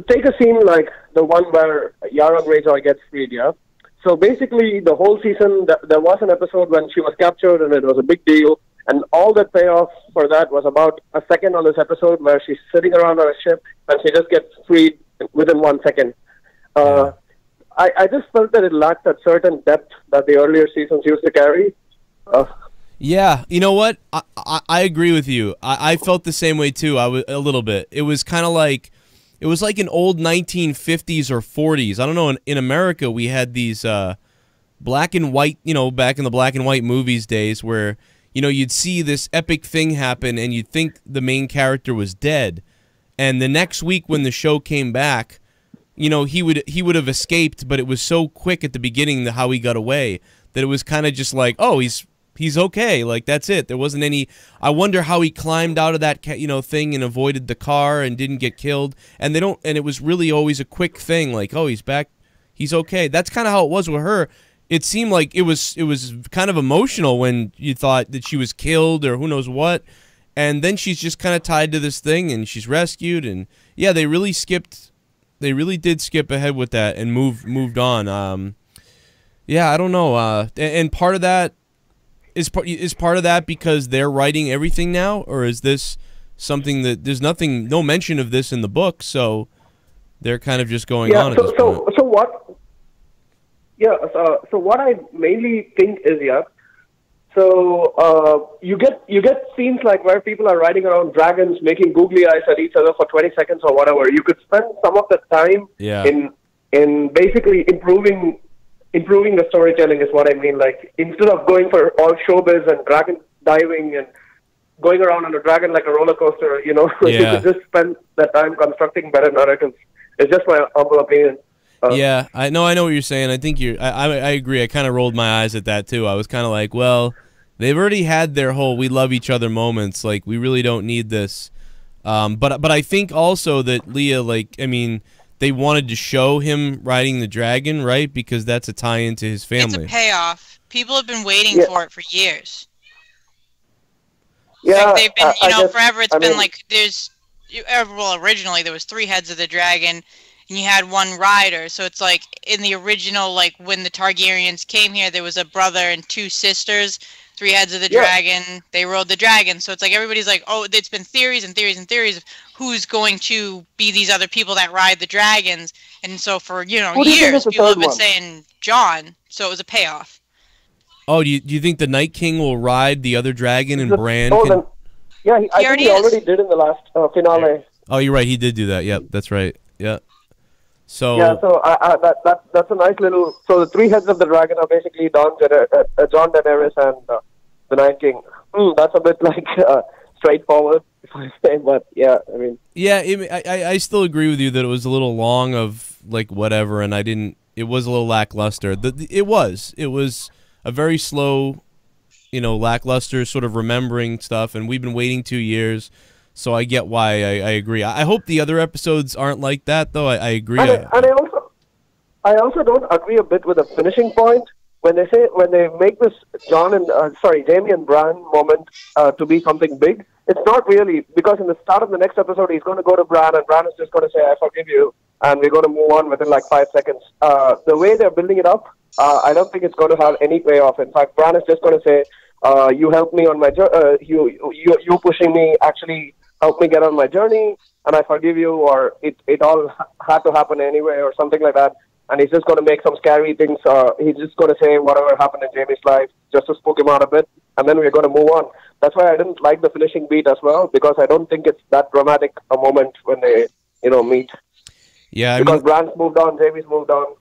take a scene like the one where Yara Greyjoy gets freed, yeah? So basically, the whole season, there was an episode when she was captured and it was a big deal. And all the payoff for that was about a second on this episode where she's sitting around on a ship and she just gets freed within 1 second. I just felt that it lacked that certain depth that the earlier seasons used to carry.
Yeah, you know what? I agree with you. I felt the same way too. I was a little bit. It was kind of like, it was like an old 1950s or 40s. I don't know. In America, we had these black and white, back in the black and white movies days where, you'd see this epic thing happen and you'd think the main character was dead. And the next week when the show came back, he would have escaped, but it was so quick at the beginning how he got away that it was kind of just like, oh, he's okay, like that's it. There wasn't any. I wonder how he climbed out of that thing and avoided the car and didn't get killed. And they don't. And it was really always a quick thing, like, oh, he's back, he's okay. That's kind of how it was with her. It seemed like it was kind of emotional when you thought that she was killed or who knows what, and then she's just kind of tied to this thing and she's rescued. And yeah, they really did skip ahead with that and moved on. Yeah, I don't know. And part of that is part of that because they're writing everything now, or is this something that there's no mention of this in the book, so they're kind of just going on at this point.
So what? Yeah. So what I mainly think is So you get scenes like where people are riding around dragons, making googly eyes at each other for 20 seconds or whatever. You could spend some of the time in basically improving the storytelling is what I mean. Like, instead of going for all showbiz and dragon diving and going around on a dragon like a roller coaster, you could just spend that time constructing better narratives. It's just my humble opinion.
Yeah, I know what you're saying. I think I agree. I kind of rolled my eyes at that too. I was kind of like, well, they've already had their whole "we love each other" moments. Like, we really don't need this. But I think also that Leah, they wanted to show him riding the dragon, right? Because that's a tie-in to his family.
It's a payoff. People have been waiting for it for years.
Yeah,
like they've been, forever. It's been like originally there was 3 heads of the dragon. And you had 1 rider, so it's like in the original, like when the Targaryens came here, there was a brother and 2 sisters, 3 heads of the dragon. They rode the dragon, so it's like everybody's like, oh, it's been theories and theories and theories of who's going to be these other people that ride the dragons. And so for years, people have been saying Jon, so it was a payoff.
Oh, do you think the Night King will ride the other dragon and Bran?
Yeah, I think he already did in the last finale.
Oh, you're right. He did do that. Yep, that's right. Yeah. So
that's a nice little. So the 3 heads of the dragon are basically Jon, Daenerys, and the Night King. That's a bit like straightforward, if I say, but yeah, I mean.
Yeah, I still agree with you that it was a little long of like whatever, and it was a little lackluster. It was a very slow, lackluster sort of remembering stuff, and we've been waiting 2 years. So I get why I agree. I hope the other episodes aren't like that, though. I agree.
And I also don't agree a bit with the finishing point when they make this Jaime and Bran moment to be something big. It's not really, because in the start of the next episode he's going to go to Bran and Bran is just going to say, "I forgive you," and we're going to move on within like 5 seconds. The way they're building it up, I don't think it's going to have any payoff. In fact, Bran is just going to say, "You helped me on my you pushing me actually help me get on my journey, and I forgive you," or it all had to happen anyway, or something like that. and he's just going to make some scary things. He's just going to say whatever happened in Jaime's life just to spook him out a bit, and then we're going to move on. That's why I didn't like the finishing beat as well, because I don't think it's that dramatic a moment when they, meet.
Yeah,
because Bran's moved on, Jaime's moved on.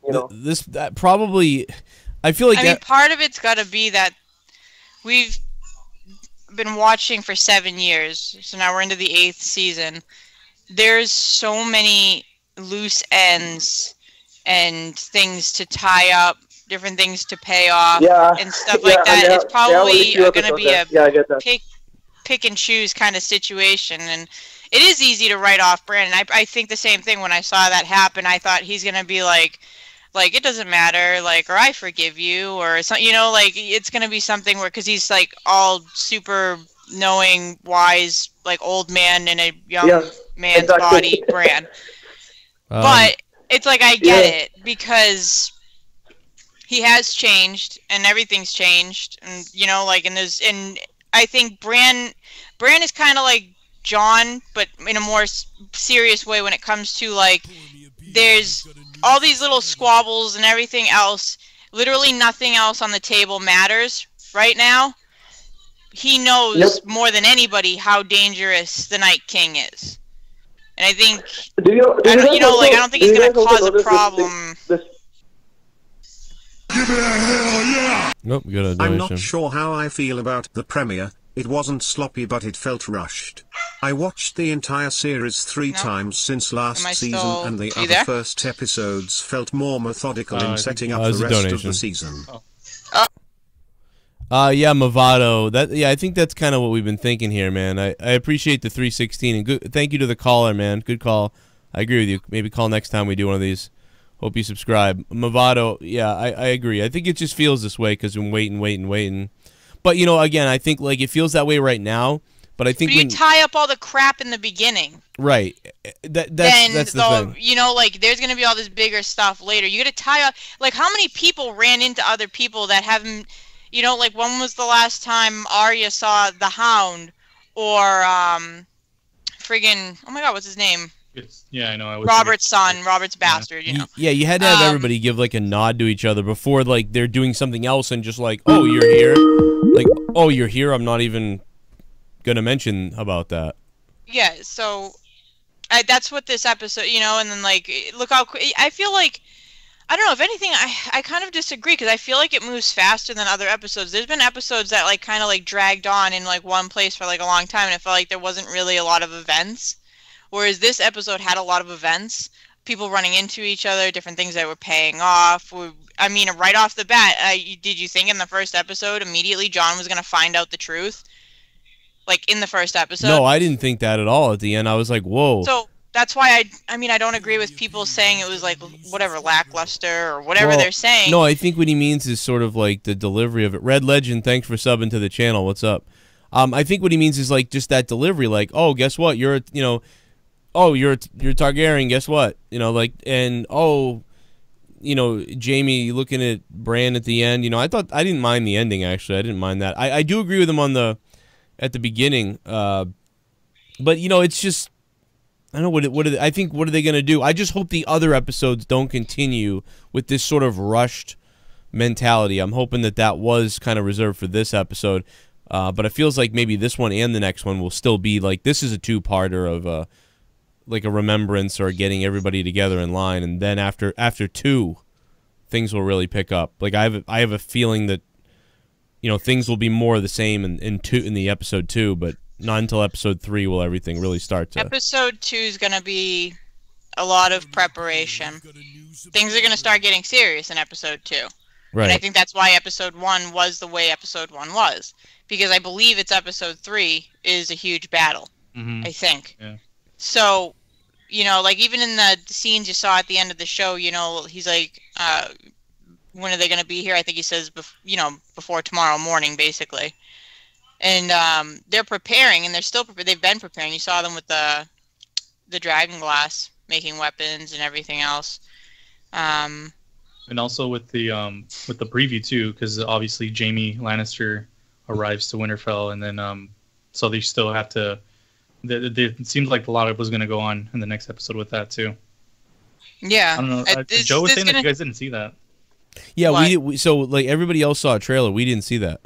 That probably, I feel like.
I mean, part of it's got to be that we've been watching for 7 years, so now we're into the 8th season. There's so many loose ends and things to tie up, different things to pay off, and stuff like that. It's probably going to be a pick and choose kind of situation, and it is easy to write off Bran. I think the same thing when I saw that happen. I thought he's going to be like it doesn't matter, or I forgive you, or something, it's going to be something where, because he's all super knowing, wise, old man in a young man's body, Bran. But it's I get it, because he has changed and everything's changed, and and I think Bran is kind of like Jon, but in a more serious way when it comes to there's all these little squabbles and everything else. Literally nothing else on the table matters right now. He knows more than anybody how dangerous the Night King is. And I think, I don't think he's going to cause a problem.
Give it a hell yeah!
Nope, got a donation.
I'm not sure how I feel about the premiere. It wasn't sloppy, but it felt rushed. I watched the entire series 3 times since last season, and the other first episodes felt more methodical in setting up the rest of the season.
Yeah, Movado. I think that's kind of what we've been thinking here, man. I appreciate the 316, and good. Thank you to the caller, man. Good call. I agree with you. Maybe call next time we do one of these. Hope you subscribe. Movado, yeah, I agree. I think it just feels this way because we're waiting. But, again, I think, it feels that way right now. But I think
you tie up all the crap in the beginning.
Right. That's the thing.
There's going to be all this bigger stuff later. You got to tie up, how many people ran into other people that haven't, when was the last time Arya saw the Hound or, friggin', oh my God, what's his name?
I know.
Robert's son, Robert's bastard,
Yeah, you had to have everybody give, a nod to each other before, they're doing something else and just oh, you're here? Oh, you're here? I'm not even gonna mention about that.
Yeah, so that's what this episode, and then look how I feel I don't know, if anything, I kind of disagree, because I feel like it moves faster than other episodes. There's been episodes that kind of dragged on in one place for a long time, and it felt like there wasn't really a lot of events, whereas this episode had a lot of events, people running into each other, different things that were paying off. I mean, right off the bat, did you think in the first episode immediately Jon was going to find out the truth? In the first episode?
No, I didn't think that at all at the end. I was like, whoa.
So that's why I don't agree with people saying it was whatever, lackluster or whatever they're saying.
No, I think what he means is sort of the delivery of it. Red Legend, thanks for subbing to the channel. What's up? I think what he means is just that delivery, oh, guess what? You're you're Targaryen, guess what? And Jaime looking at Bran at the end, I didn't mind the ending, actually. I didn't mind that. I do agree with him at the beginning, but it's just, I don't know, what are they going to do? I just hope the other episodes don't continue with this sort of rushed mentality. I'm hoping that was kind of reserved for this episode, but it feels like maybe this one and the next one will still be this is a 2-parter of a remembrance or getting everybody together in line, and then after 2, things will really pick up. I have a feeling that things will be more of the same in the episode 2, but not until episode 3 will everything really start to.
Episode 2 is going to be a lot of preparation. Things are going to start getting serious in episode 2.
Right.
And I think that's why episode 1 was the way episode 1 was, because I believe it's episode 3 is a huge battle. I think.
Yeah.
So, even in the scenes you saw at the end of the show, he's when are they going to be here? I think he says, before tomorrow morning, basically. And they're preparing, and they're still prepared. They've been preparing. You saw them with the dragon glass, making weapons and everything else.
And also with the preview too, because obviously Jaime Lannister arrives to Winterfell, and then so they still have to. It seemed like a lot of was going to go on in the next episode with that too.
Yeah.
I don't know. Joe was saying that you guys didn't see that.
Yeah, so like everybody else saw a trailer. We didn't see that.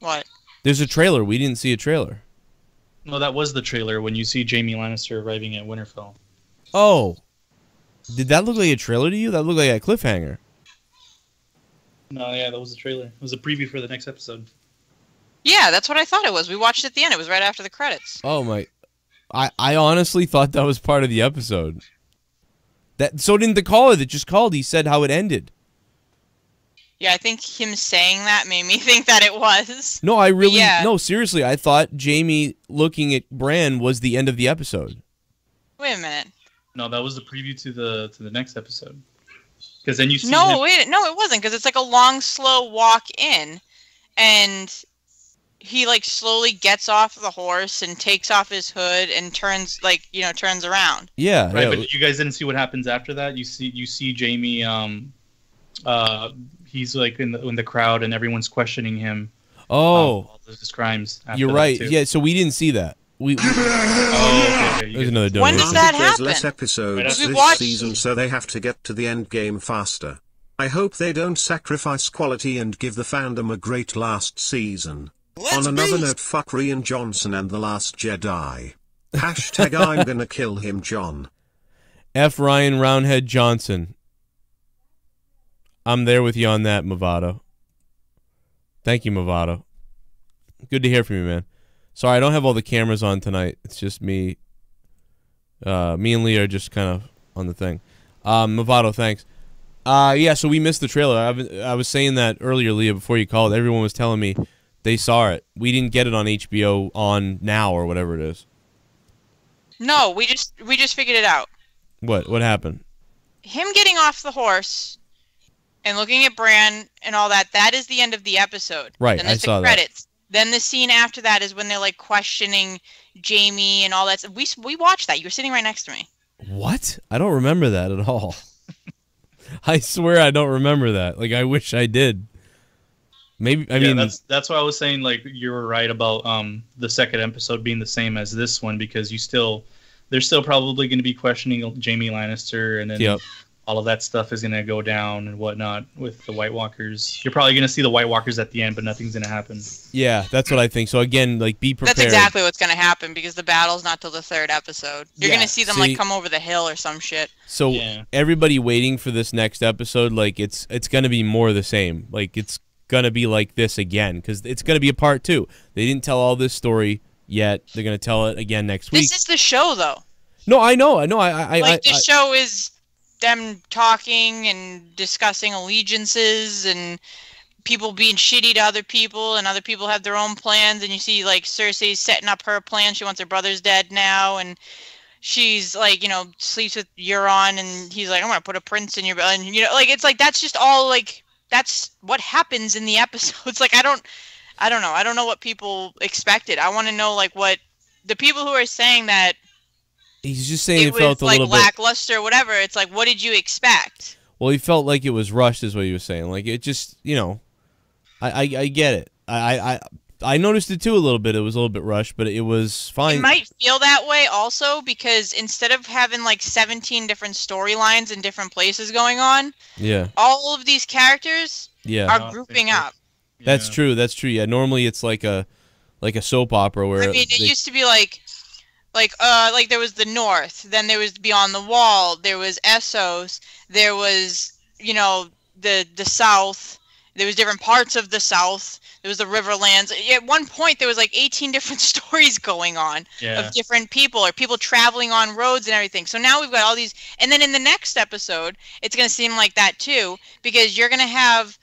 What?
There's a trailer. We didn't see a trailer.
No, that was the trailer when you see Jaime Lannister arriving at Winterfell.
Oh. Did that look like a trailer to you? That looked like a cliffhanger.
No, yeah, that was the trailer. It was a preview for the next episode.
Yeah, that's what I thought it was. We watched it at the end. It was right after the credits.
Oh my. I honestly thought that was part of the episode. So didn't the caller that just called. He said how it ended.
Yeah, I think him saying that made me think that it was.
No, I really... No, seriously, I thought Jaime looking at Bran was the end of the episode.
Wait a minute.
No, that was the preview to the next episode. Because then you see...
No, it wasn't, because it's like a long, slow walk in, and he, like, slowly gets off the horse and takes off his hood and turns, like, turns around.
Yeah.
Right,
yeah.
but you guys didn't see what happens after that? You see Jaime... he's like in the crowd and everyone's questioning him. All his crimes.
You're right. Yeah, so we didn't see that. Okay. There's another donation.
When does that happen?
There's less episodes this season, so they have to get to the end game faster. I hope they don't sacrifice quality and give the fandom a great last season. On another note, fuck Rian Johnson and The Last Jedi. Hashtag I'm gonna kill him, John.
F. Ryan Roundhead Johnson. I'm there with you on that, Movado. Thank you, Movado. Good to hear from you, man. Sorry, I don't have all the cameras on tonight. It's just me. Me and Leah are just kind of on the thing. Movado, thanks. Yeah, so we missed the trailer. I was saying that earlier, Leah, before you called. Everyone was telling me they saw it. We didn't get it on HBO on Now or whatever it is.
No, we just figured it out.
What happened?
Him getting off the horse and looking at Bran and all that is the end of the episode.
Right,
and
I saw
the credits. That. Then the scene after that is when they're like questioning Jaime and all that. We watched that. You were sitting right next to me.
What? I don't remember that at all. I swear I don't remember that. Like, I wish I did. Maybe, I mean...
That's why I was saying, like, you were right about the second episode being the same as this one, because they're still probably going to be questioning Jaime Lannister, and then all of that stuff is going to go down and whatnot with the White Walkers. You're probably going to see the White Walkers at the end, but nothing's going to happen.
Yeah, that's what I think. So again, like, be prepared.
That's exactly what's going to happen, because the battle's not till the third episode. You're going to see them like come over the hill or some shit.
So everybody waiting for this next episode, like, it's going to be more the same. Like, it's going to be like this again, because it's going to be a part 2. They didn't tell all this story yet. They're going to tell it again next week.
This is the show, though.
No, I know.
This show is them talking and discussing allegiances and people being shitty to other people, and other people have their own plans, and you see like Cersei setting up her plan. She wants her brother's dead now, and she's like, sleeps with Euron, and he's like, I'm gonna put a prince in your belly, and like, it's like, that's just all like, that's what happens in the episodes. Like, I don't know. I don't know what people expected. I want to know, like, what the people who are saying that
he's just saying it felt a little bit
lackluster or whatever. It's like, what did you expect?
Well, he felt like it was rushed, is what he was saying. Like, it just, I get it. I noticed it too a little bit. It was a little bit rushed, but it was fine.
It might feel that way also because instead of having like 17 different storylines in different places going on, all of these characters are grouping up.
That's true. That's true. Yeah, normally it's like a soap opera where
it used to be like there was the North, then there was Beyond the Wall, there was Essos, there was the South, there was different parts of the South, there was the Riverlands. At one point there was like 18 different stories going on of different people, or people traveling on roads and everything. So now we've got all these, and then in the next episode it's going to seem like that too, because you're going to have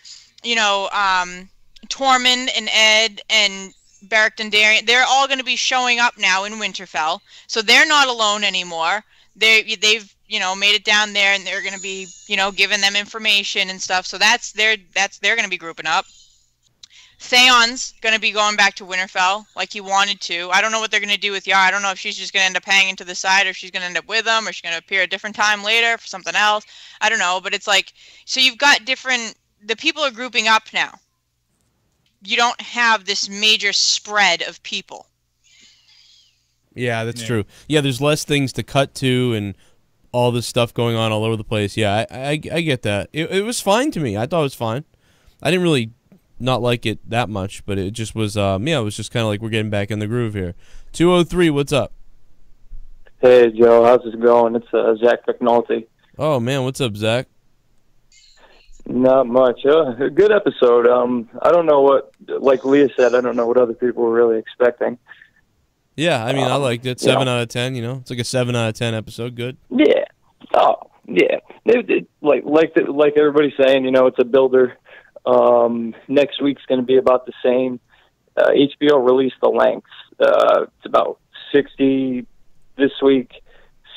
Tormund and Ed and Beric Dondarrion, they're all going to be showing up now in Winterfell, so they're not alone anymore. They've made it down there, and they're going to be giving them information and stuff. So they're going to be grouping up. Theon's going to be going back to Winterfell like he wanted to. I don't know what they're going to do with Yara. I don't know if she's just going to end up hanging to the side, or if she's going to end up with them, or she's going to appear a different time later for something else. I don't know, but it's like, so you've got the people are grouping up now. You don't have this major spread of people.
Yeah, that's true. Yeah, there's less things to cut to, and all this stuff going on all over the place. Yeah, I get that. It was fine to me. I thought it was fine. I didn't really not like it that much, but it just was, yeah, it was just kind of like we're getting back in the groove here. 203, what's up?
Hey, Joe, how's it going? It's Zach McNulty.
Oh, man, what's up, Zach?
Not much. A good episode. I don't know what, like Leah said, I don't know what other people were really expecting.
Yeah, I mean, I liked it. 7 out of 10, you know? It's like a 7 out of 10 episode. Good.
Yeah. Oh, yeah. Like everybody's saying, you know, it's a builder. Next week's going to be about the same. HBO released the lengths. It's about 60 this week,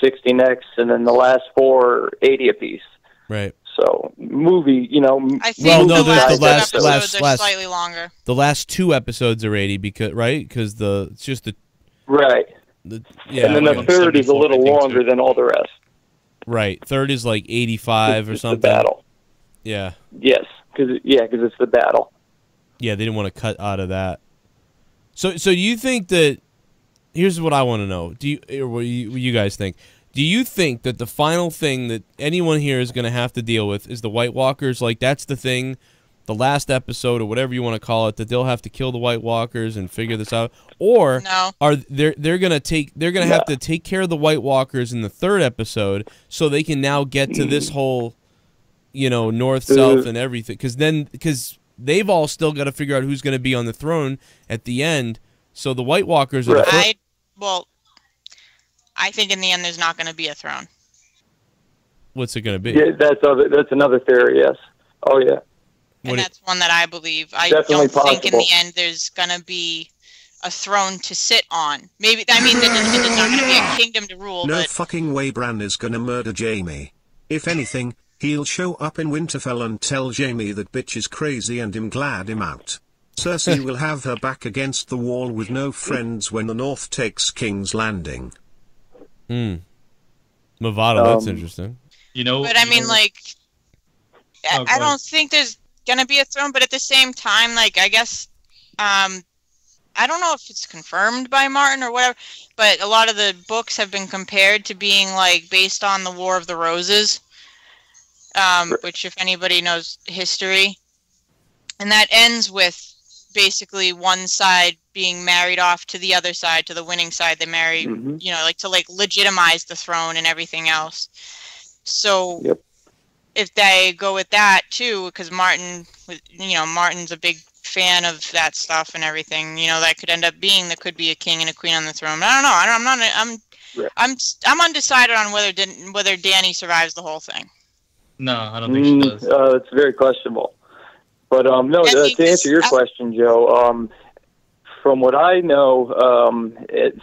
60 next, and then the last 4, 80 apiece.
Right.
So, movie, you know.
I think the last episodes are
last
slightly longer.
The last 2 episodes are 80 because, right? Because it's just the.
Right.
Yeah.
And then the third is a little longer than all the rest.
Right. Third is like 85 or something.
The battle.
Yeah.
Yes. Because it's the battle.
Yeah, they didn't want to cut out of that. So you think that? Here's what I want to know. What you guys think? Do you think that the final thing that anyone here is going to have to deal with is the White Walkers? Like that's the thing, the last episode or whatever you want to call it, that they'll have to kill the White Walkers and figure this out, or are they're going to have to take care of the White Walkers in the 3rd episode so they can now get to this whole, you know, north, south, and everything? Because they've all still got to figure out who's going to be on the throne at the end. So the White Walkers are
I think in the end there's not going to be a throne.
What's it going to be?
Yeah, that's another theory. Yes. Oh yeah.
And that's one that I believe. I
Definitely
don't think in the end there's going to be a throne to sit on. Maybe there's not going to be a kingdom to rule.
No
but
fucking way Bran is gonna murder Jaime. If anything, he'll show up in Winterfell and tell Jaime that bitch is crazy and him glad him out. Cersei will have her back against the wall with no friends when the North takes King's Landing.
Movado, that's interesting.
You know,
but I mean, like, I don't think there's gonna be a throne. But at the same time, like, I guess, I don't know if it's confirmed by Martin or whatever. But a lot of the books have been compared to being like based on the War of the Roses, which, if anybody knows history, and that ends with basically one side being married off to the other side, to the winning side. They marry, you know, like to like legitimize the throne and everything else. So if they go with that too, because Martin's a big fan of that stuff and everything, you know, that could end up being there could be a king and a queen on the throne. But I don't know. I'm undecided on whether Dany survives the whole thing.
No, I don't think she does.
It's very questionable. But no, to answer your question, Joe, from what I know,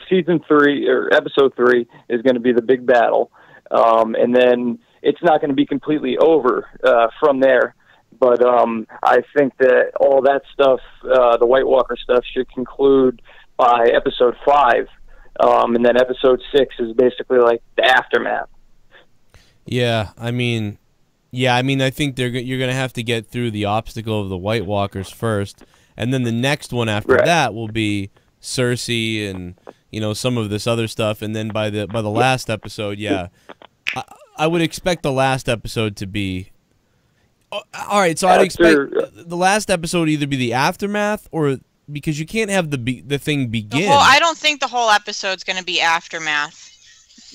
season 3 or episode 3 is going to be the big battle, and then it's not going to be completely over from there. But I think that all that stuff, the White Walker stuff, should conclude by episode 5, and then episode 6 is basically like the aftermath.
Yeah, I mean, I think you're going to have to get through the obstacle of the White Walkers first, and then the next one after that will be Cersei and, you know, some of this other stuff, and then by the last episode, I would expect the last episode to be. All right, so I'd expect the last episode to either be the aftermath or because you can't have the thing begin.
I don't think the whole episode's going to be aftermath.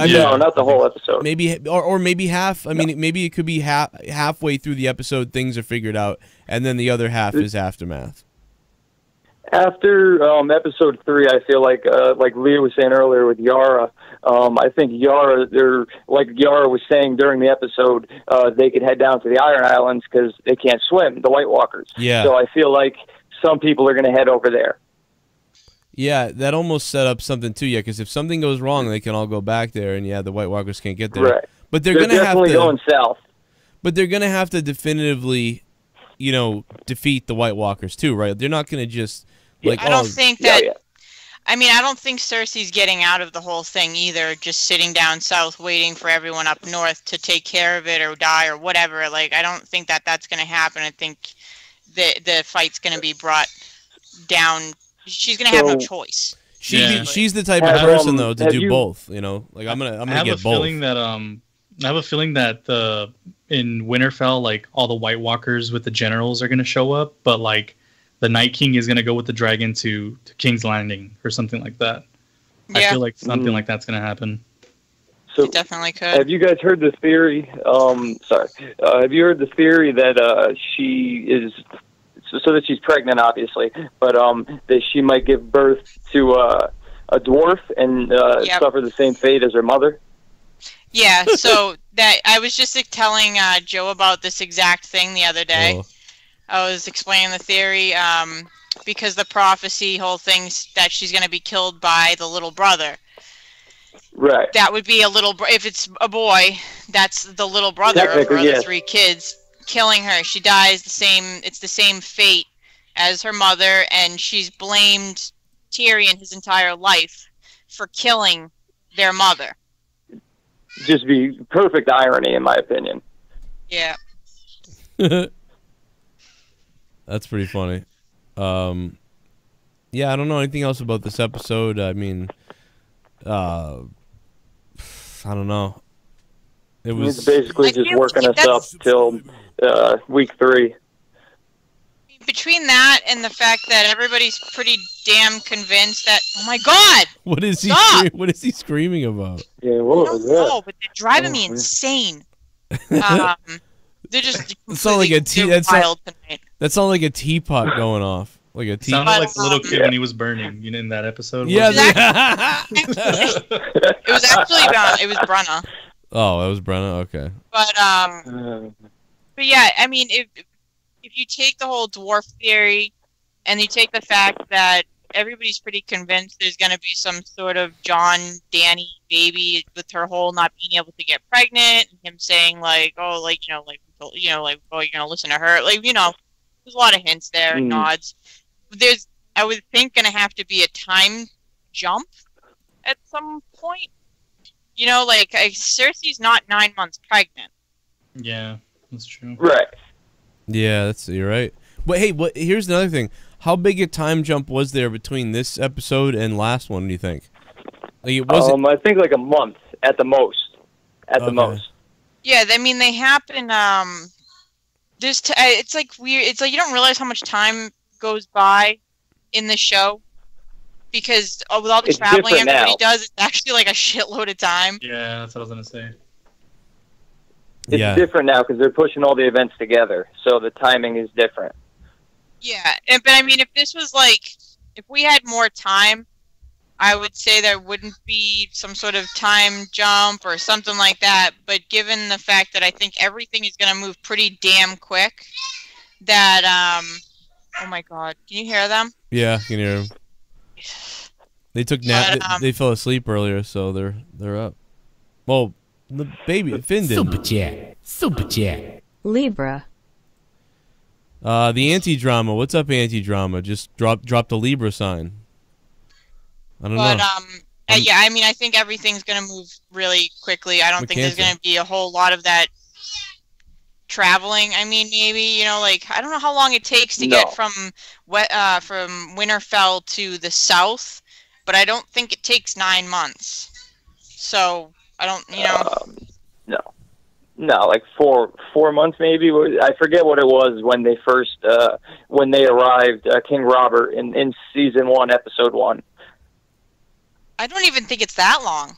No, not the whole episode.
Maybe or maybe half. I mean, maybe it could be halfway through the episode, things are figured out, and then the other half is aftermath.
After episode 3, I feel like Leah was saying earlier with Yara, I think Yara, like Yara was saying during the episode, they could head down to the Iron Islands because they can't swim, the White Walkers.
Yeah.
So I feel like some people are going to head over there.
Yeah, that almost set up something too. Yeah, because if something goes wrong, they can all go back there, and the White Walkers can't get there.
Right.
But they're going to have to
going south.
But they're going to have to definitively, you know, defeat the White Walkers too, right? They're not going to just like.
I don't think that. I mean, I don't think Cersei's getting out of the whole thing either. Just sitting down south, waiting for everyone up north to take care of it or die or whatever. Like, I don't think that that's going to happen. I think the fight's going to be brought down. She's gonna have no choice.
She's the type of person though to do both. You know, like I'm gonna get both.
I have a feeling that I have a feeling that in Winterfell, like all the White Walkers with the generals are gonna show up, but like the Night King is gonna go with the dragon to King's Landing or something like that. Yeah. I feel like something like that's gonna happen.
So
it definitely could.
Have you guys heard the theory? Have you heard the theory that she is so that she's pregnant, obviously, but that she might give birth to a dwarf and suffer the same fate as her mother?
Yeah. So that I was just telling Joe about this exact thing the other day. Oh. I was explaining the theory because the prophecy whole thing's that she's going to be killed by the little brother.
Right.
That would be a little. If it's a boy, that's the little brother of her other 3 kids killing her. She dies the same. It's the same fate as her mother, and she's blamed Tyrion his entire life for killing their mother.
Just be perfect irony, in my opinion.
Yeah.
That's pretty funny. Yeah, I don't know anything else about this episode. I mean, I don't know.
It's basically just working us up till week 3.
Between that and the fact that everybody's pretty damn convinced that, oh my god!
What is he? What is he screaming about?
Yeah, what was that?
No, but they're driving me insane. They're just
like a that sounded like a teapot going off. Like a teapot.
Sounded like the little kid when he was burning. You know, in that episode.
Yeah.
It was actually it was Brenna.
Oh, it was Brenna. Okay.
But yeah, I mean, if you take the whole dwarf theory, and you take the fact that everybody's pretty convinced there's going to be some sort of John Danny baby with her whole not being able to get pregnant, and him saying like, oh, like oh, you're gonna listen to her, like there's a lot of hints there and nods. There's, I would think, gonna have to be a time jump at some point. Like Cersei's not 9 months pregnant.
Yeah, that's true.
Right.
Yeah, you're right. But hey, here's another thing. How big a time jump was there between this episode and last one, do you think? Like it wasn't...
I think like a month at the most. At the most.
Yeah, I mean, they happen, it's like weird. It's like you don't realize how much time goes by in the show. Because with all the traveling everybody does, it's actually like a shitload of time.
Yeah, that's what I was going to say.
It's different now because they're pushing all the events together, so the timing is different.
Yeah, but I mean, if this was like, if we had more time, I would say there wouldn't be some sort of time jump or something like that. But given the fact that I think everything is going to move pretty damn quick, that, oh my god, can you hear them?
Yeah, I can hear them. They took they fell asleep earlier, so they're up. Well, the baby Finn didn't.
Super chat.
Libra.
The anti-drama. What's up, anti-drama? Just dropped a Libra sign. I don't know.
Yeah, I mean, I think everything's gonna move really quickly. I don't think there's gonna be a whole lot of that traveling. I mean, maybe like I don't know how long it takes to get from Winterfell to the south, but I don't think it takes 9 months. So I don't,
No, like four months maybe. I forget what it was when they first when they arrived, King Robert in season 1, episode 1.
I don't even think it's that long.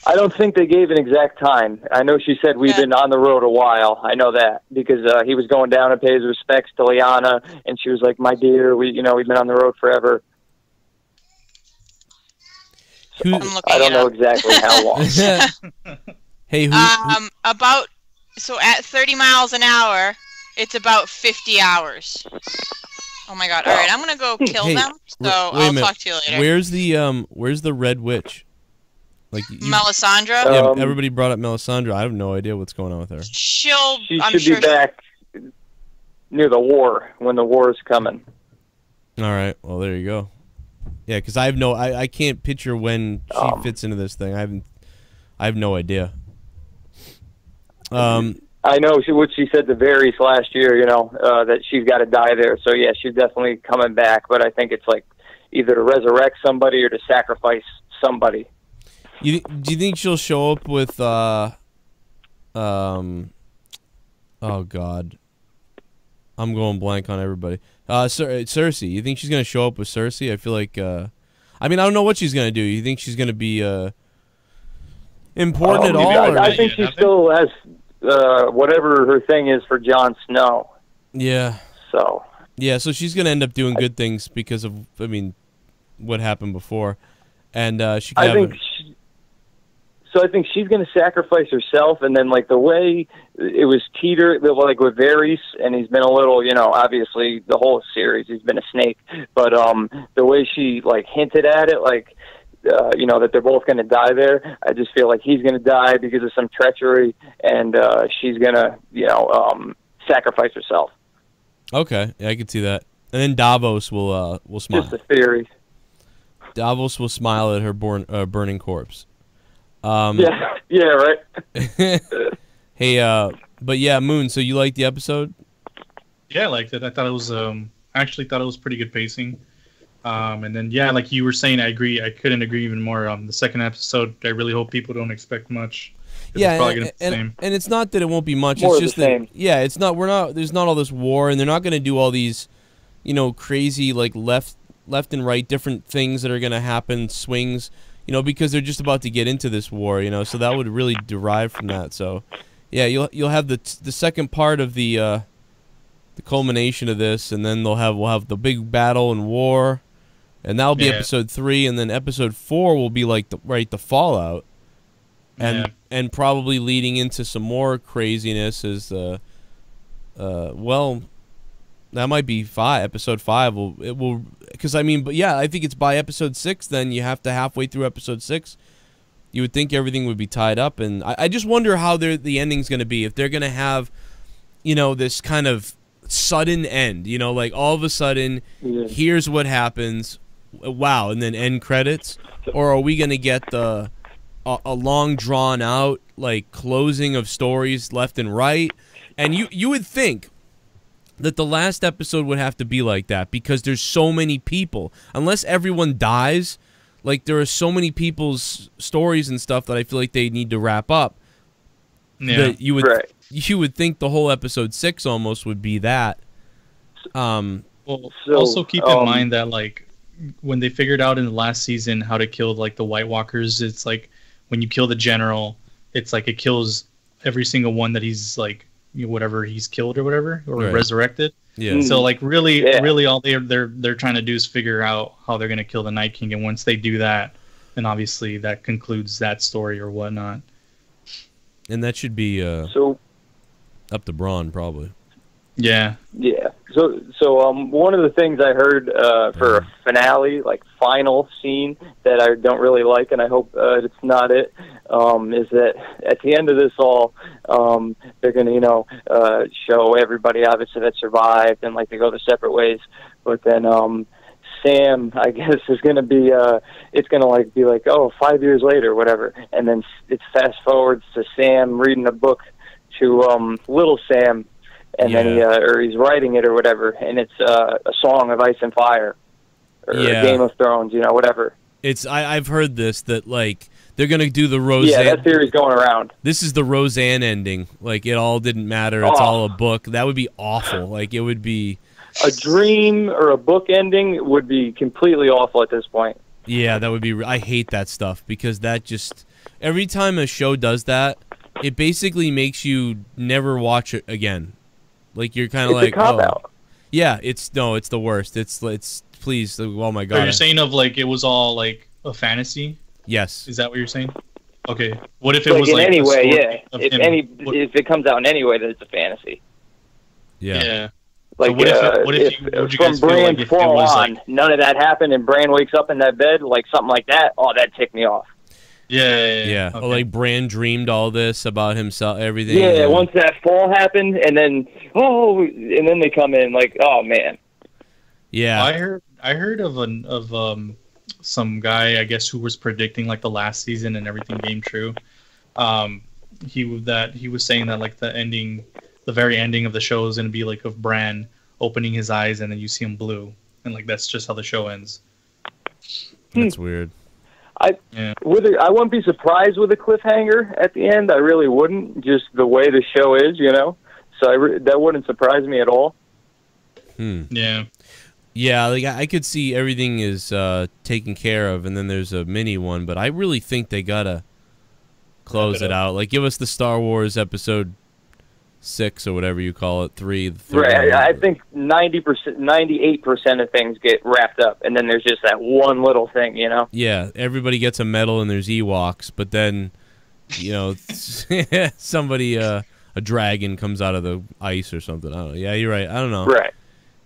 I don't think they gave an exact time. I know she said we've been on the road a while. I know that because he was going down to pay his respects to Lyanna, and she was like, "My dear, we've been on the road forever." So, I don't know exactly how long.
Hey,
at 30 miles an hour, it's about 50 hours. Oh my god! All right, I'm gonna go kill them. So I'll talk to you later.
Where's the Red Witch? Like
Melisandre?
Yeah, everybody brought up Melisandre. I have no idea what's going on with her.
She should be back near the war when the war is coming.
All right. Well, there you go. Yeah, because I can't picture when she fits into this thing. I have no idea.
I know what she said to Varys last year. That she's got to die there. So yeah, she's definitely coming back. But I think it's like either to resurrect somebody or to sacrifice somebody.
Do you think she'll show up with Oh God, I'm going blank on everybody. Cersei. You think she's gonna show up with Cersei? I feel like. I mean, I don't know what she's gonna do. You think she's gonna be important at all?
I think she still has whatever her thing is for Jon Snow.
Yeah.
So.
Yeah, so she's gonna end up doing good things because of, I mean, what happened before, and she. I think
she's going to sacrifice herself, and then like the way it was like with Varys, and he's been a little, you know, obviously the whole series he's been a snake, but the way she like hinted at it, like you know, that they're both going to die there. I just feel like he's going to die because of some treachery, and she's going to, you know, sacrifice herself.
Okay, yeah, I can see that. And then Davos will smile.
Just a theory.
Davos will smile at her burning corpse.
Yeah, right.
Hey, but yeah, Moon. So you liked the episode?
Yeah, I liked it. I thought it was actually thought it was pretty good pacing. And then yeah, like you were saying, I agree. I couldn't agree even more. The second episode, I really hope people don't expect much.
Yeah,
it's probably gonna be the same.
And it's not that it won't be much.
More
it's just
the same.
that it's not. There's not all this war, and they're not going to do all these, you know, crazy like left and right different things that are going to happen, swings. You know, because they're just about to get into this war, you know, so that would really derive from that. So, yeah, you'll have the second part of the culmination of this, and then we'll have the big battle and war, and that'll be episode 3, and then episode 4 will be like the fallout, and probably leading into some more craziness as well. That might be episode 5 will because I mean, but yeah, I think it's by episode 6. Then you have to halfway through episode 6. You would think everything would be tied up, and I just wonder how the ending's going to be. If they're going to have, you know, this kind of sudden end, you know, like all of a sudden, here's what happens, wow, and then end credits, or are we going to get a long drawn out like closing of stories left and right? And you would think that the last episode would have to be like that because there's so many people. Unless everyone dies, like there are so many people's stories and stuff that I feel like they need to wrap up. Yeah, that you would think the whole episode 6 almost would be that.
Well, also keep in mind that like when they figured out in the last season how to kill like the White Walkers, it's like when you kill the general, it's like it kills every single one that he's like, you know, whatever he's killed or whatever, or resurrected. Yeah. So like really all they're trying to do is figure out how they're gonna kill the Night King, and once they do that, then obviously that concludes that story or whatnot.
And that should be up to Bran probably.
Yeah. Yeah. So one of the things I heard for a finale, like final scene that I don't really like, and I hope it's not it, is that at the end of this all, they're going to, you know, show everybody obviously that survived and like they go their separate ways. But then Sam, I guess, is going to be, it's going to like be like, 5 years later, whatever. And then it's fast forwards to Sam reading a book to little Sam. And then he's writing it or whatever, and it's a song of Ice and Fire, or Game of Thrones, you know, whatever.
I've heard this, that like they're gonna do the Roseanne.
Yeah, that theory's going around.
This is the Roseanne ending. Like it all didn't matter. It's all a book. That would be awful. Like it would be
a dream or a book ending would be completely awful at this point.
Yeah, that would be. I hate that stuff because that just every time a show does that, it basically makes you never watch it again. Like you're kind of like, yeah, it's the worst. It's please, oh my god.
So you're saying of like it was all like a fantasy?
Yes.
Is that what you're saying? Okay. What if it was like
any way? Yeah. If it comes out in any way, that it's a fantasy.
Yeah.
Yeah.
Like so what if from Bran fall on, like, none of that happened, and Bran wakes up in that bed, like something like that. Oh, that'd tick me off.
Yeah.
Okay. Like Bran dreamed all this about himself, everything.
Yeah, once that fall happened, and then they come in like, oh man.
Yeah.
I heard of some guy, I guess, who was predicting like the last season and everything came true. He was saying that like the very ending of the show is gonna be like of Bran opening his eyes and then you see him blue, and like that's just how the show ends.
That's weird.
I wouldn't be surprised with a cliffhanger at the end. I really wouldn't, just the way the show is, you know. So that wouldn't surprise me at all.
Yeah.
Yeah, like I could see everything is taken care of, and then there's a mini one, but I really think they gotta close it out. Like, give us the Star Wars episode 6 or whatever you call it, 3.
Right. I think 90%, 98% of things get wrapped up, and then there's just that one little thing, you know.
Yeah, everybody gets a medal, and there's Ewoks, but then, you know, somebody, a dragon comes out of the ice or something. I don't know. Yeah, you're right. I don't know.
Right.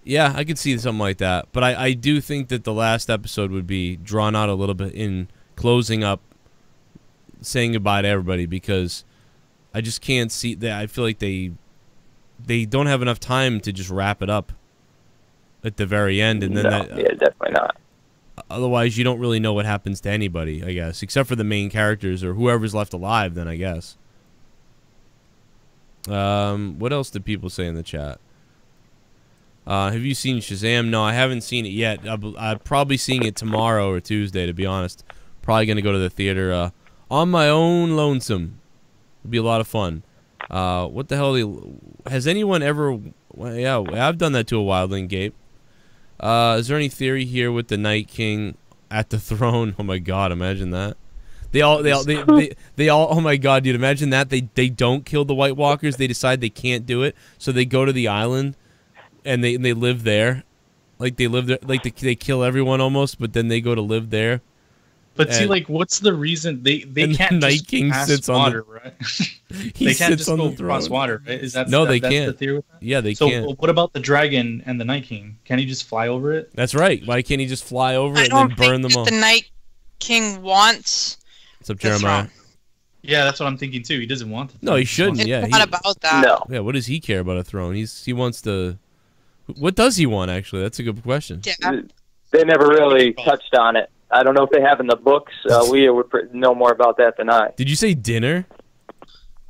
Yeah, I could see something like that. But I do think that the last episode would be drawn out a little bit in closing up, saying goodbye to everybody, because I just can't see that. I feel like they don't have enough time to just wrap it up at the very end. And then
yeah, definitely not.
Otherwise, you don't really know what happens to anybody, I guess, except for the main characters or whoever's left alive, then I guess. What else did people say in the chat? Have you seen Shazam? No, I haven't seen it yet. I'm probably seeing it tomorrow or Tuesday, to be honest. Probably going to go to the theater on my own lonesome. It'll be a lot of fun. What the hell? Has anyone ever... Well, yeah, I've done that to a wildling, Gabe. Is there any theory here with the Night King at the throne? Oh my God, imagine that. They all, oh my God, dude, imagine that. They don't kill the White Walkers. They decide they can't do it, so they go to the island, and they live there. Like, they live there, like they kill everyone almost, but then they go to live there.
But see, like, what's the reason they can't
the Night
just
King
pass
sits
water,
on the,
right?
He
they can't
sits
just
on
go
the throne.
across water, right? Is that
no, they
that's
can't.
the theory with that?
Yeah, they
so,
can't.
What about the dragon and the Night King? Can he just fly over it?
That's right. Why can't he just fly over it and then burn them all?
The Night King wants.
What's up, Jeremiah?
Yeah, that's what I'm thinking too. He doesn't want it.
No, he shouldn't. Yeah,
it's not about that.
No.
Yeah, what does he care about a throne? He wants to. What does he want? Actually, that's a good question.
Yeah.
They never really touched on it. I don't know if they have in the books. Leah would know more about that than I.
Did you say dinner?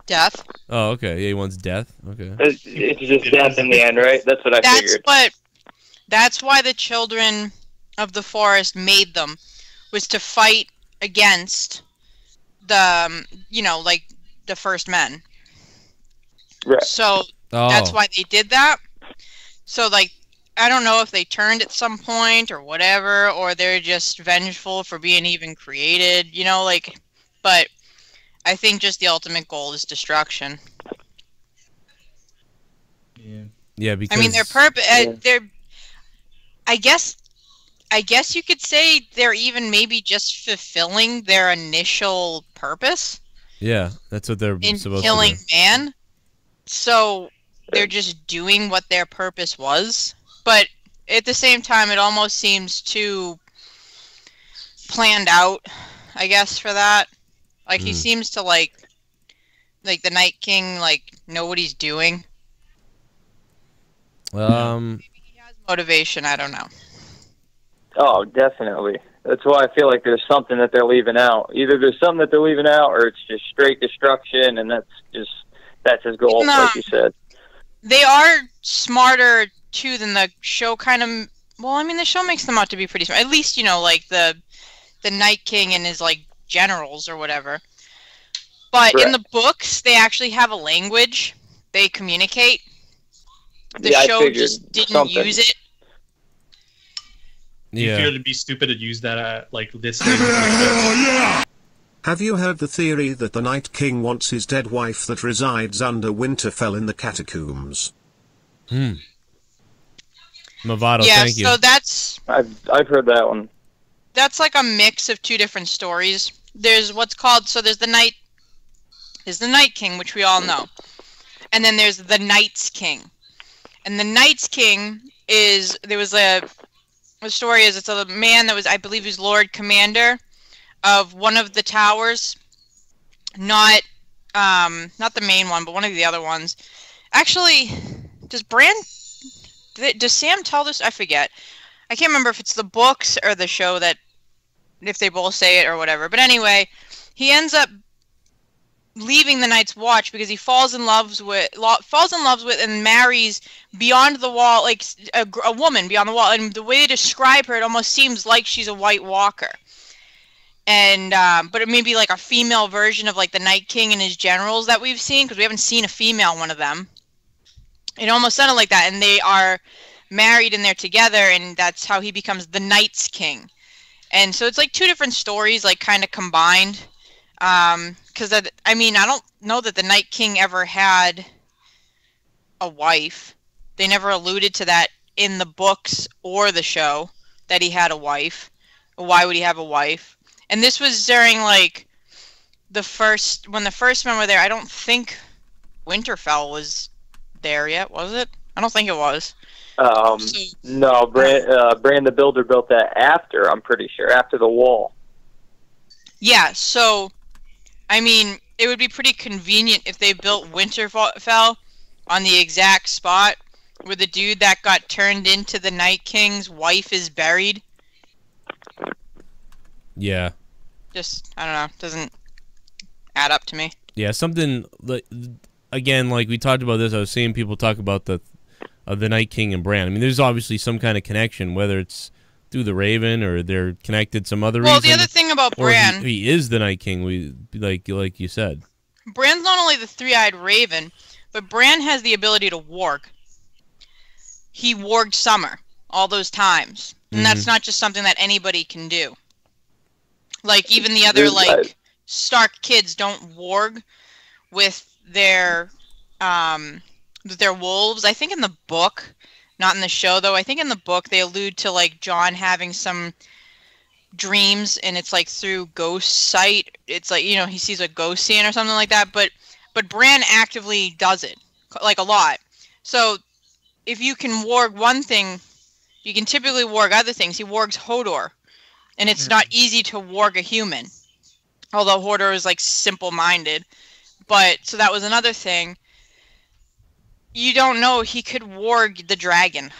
Death.
Oh, okay. Yeah, he wants death. Okay.
It's just death in the end, right? That's what I figured.
That's why the children of the forest made them, was to fight against the, you know, like the first men.
Right.
So that's why they did that. So, like, I don't know if they turned at some point or whatever, or they're just vengeful for being even created, you know, like, but I think just the ultimate goal is destruction.
Yeah.
Yeah, because
I mean, their purpose, they're, I guess you could say they're even maybe just fulfilling their initial purpose.
Yeah, that's what they're
in
supposed
killing
to do.
man. So they're just doing what their purpose was. But at the same time, it almost seems too planned out, I guess, for that. Like, he seems to, like the Night King, like, know what he's doing. Maybe he has motivation, I don't know.
Oh, definitely. That's why I feel like there's something that they're leaving out. Either there's something that they're leaving out, or it's just straight destruction, and that's his goal, like you said.
They are smarter too than the show kind of. Well, I mean, the show makes them out to be pretty smart. At least, you know, like the Night King and his like generals or whatever. But in the books, they actually have a language. They communicate. The show just didn't use it.
You feel it'd be stupid to use that like this.
Have you heard the theory that the Night King wants his dead wife that resides under Winterfell in the catacombs?
Mavado, thank you.
So that's...
I've heard that one.
That's like a mix of two different stories. There's what's called... So there's the Night King, which we all know. And then there's the Night's King. And the Night's King is... There was the story is it's a man that was, I believe, he's Lord Commander of one of the towers. Not the main one, but one of the other ones. Actually, does Sam tell this? I forget. I can't remember if it's the books or the show that, if they both say it or whatever. But anyway, he ends up leaving the Night's Watch because he falls in love with and marries beyond the wall, like a woman beyond the wall. And the way they describe her, it almost seems like she's a White Walker. and but it may be like a female version of like the Night King and his generals that we've seen, because we haven't seen a female one of them. It almost sounded like that, and they are married and they're together, and that's how he becomes the Night's King. And so it's like two different stories, like kind of combined. Because I mean, I don't know that the Night King ever had a wife. They never alluded to that in the books or the show, that he had a wife. Why would he have a wife? And this was during like when the first men were there. I don't think Winterfell was there yet, was it? I don't think it was.
No, Bran the Builder built that after, I'm pretty sure, after the wall.
Yeah, so I mean, it would be pretty convenient if they built Winterfell on the exact spot where the dude that got turned into the Night King's wife is buried.
Yeah.
Just, I don't know, doesn't add up to me.
Yeah, something, again, like we talked about this, I was seeing people talk about the Night King and Bran. I mean, there's obviously some kind of connection, whether it's through the Raven or they're connected some other reason.
Well, the other thing about Bran...
He is the Night King, like you said.
Bran's not only the three-eyed Raven, but Bran has the ability to warg. He warged Summer all those times. And that's not just something that anybody can do. Like, even the other, like, Stark kids don't warg with their wolves. I think in the book, not in the show, though, I think in the book they allude to, like, Jon having some dreams, and it's, like, through ghost sight. It's, like, you know, he sees a ghost scene or something like that. But Bran actively does it, like, a lot. So, if you can warg one thing, you can typically warg other things. He wargs Hodor. And it's not easy to warg a human. Although Hodor is, like, simple-minded. But, so that was another thing. You don't know, he could warg the dragon.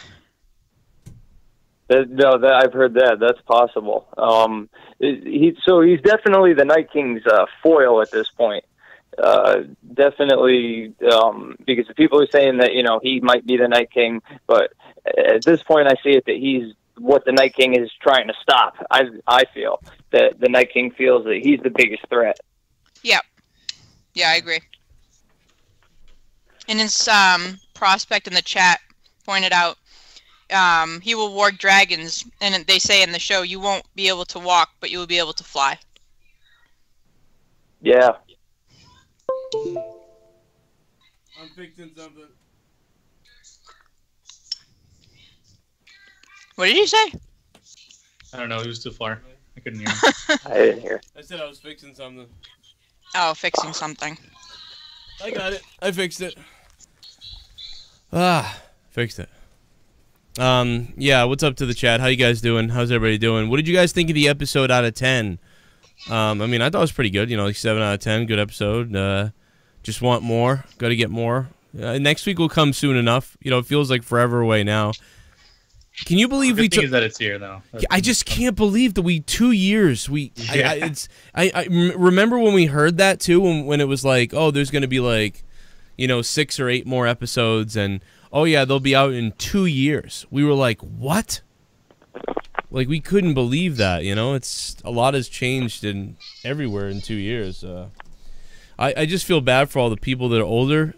No, I've heard that. That's possible. So he's definitely the Night King's foil at this point. Definitely, because the people are saying that, you know, he might be the Night King, but at this point I see it that he's what the Night King is trying to stop. I feel that the Night King feels that he's the biggest threat.
Yeah. Yeah, I agree. And his prospect in the chat pointed out he will warg dragons, and they say in the show you won't be able to walk, but you will be able to fly.
Yeah.
I'm fixing something.
What did you say?
I don't know. He was too far. I couldn't hear him.
I didn't hear.
I said I was fixing something.
Oh, fixing something.
I got it. I fixed it. Fixed it. Yeah, what's up to the chat? How you guys doing? How's everybody doing? What did you guys think of the episode out of 10? I mean, I thought it was pretty good. You know, like 7 out of 10. Good episode. Just want more. Got to get more. Next week will come soon enough. You know, it feels like forever away now. Can you believe we took?
That it's here though.
I just can't believe that 2 years. I remember when we heard that too, when it was like, oh, there's gonna be like, you know, 6 or 8 more episodes, and oh yeah, they'll be out in 2 years. We were like, what? Like, we couldn't believe that. You know, it's a lot has changed everywhere in 2 years. I just feel bad for all the people that are older,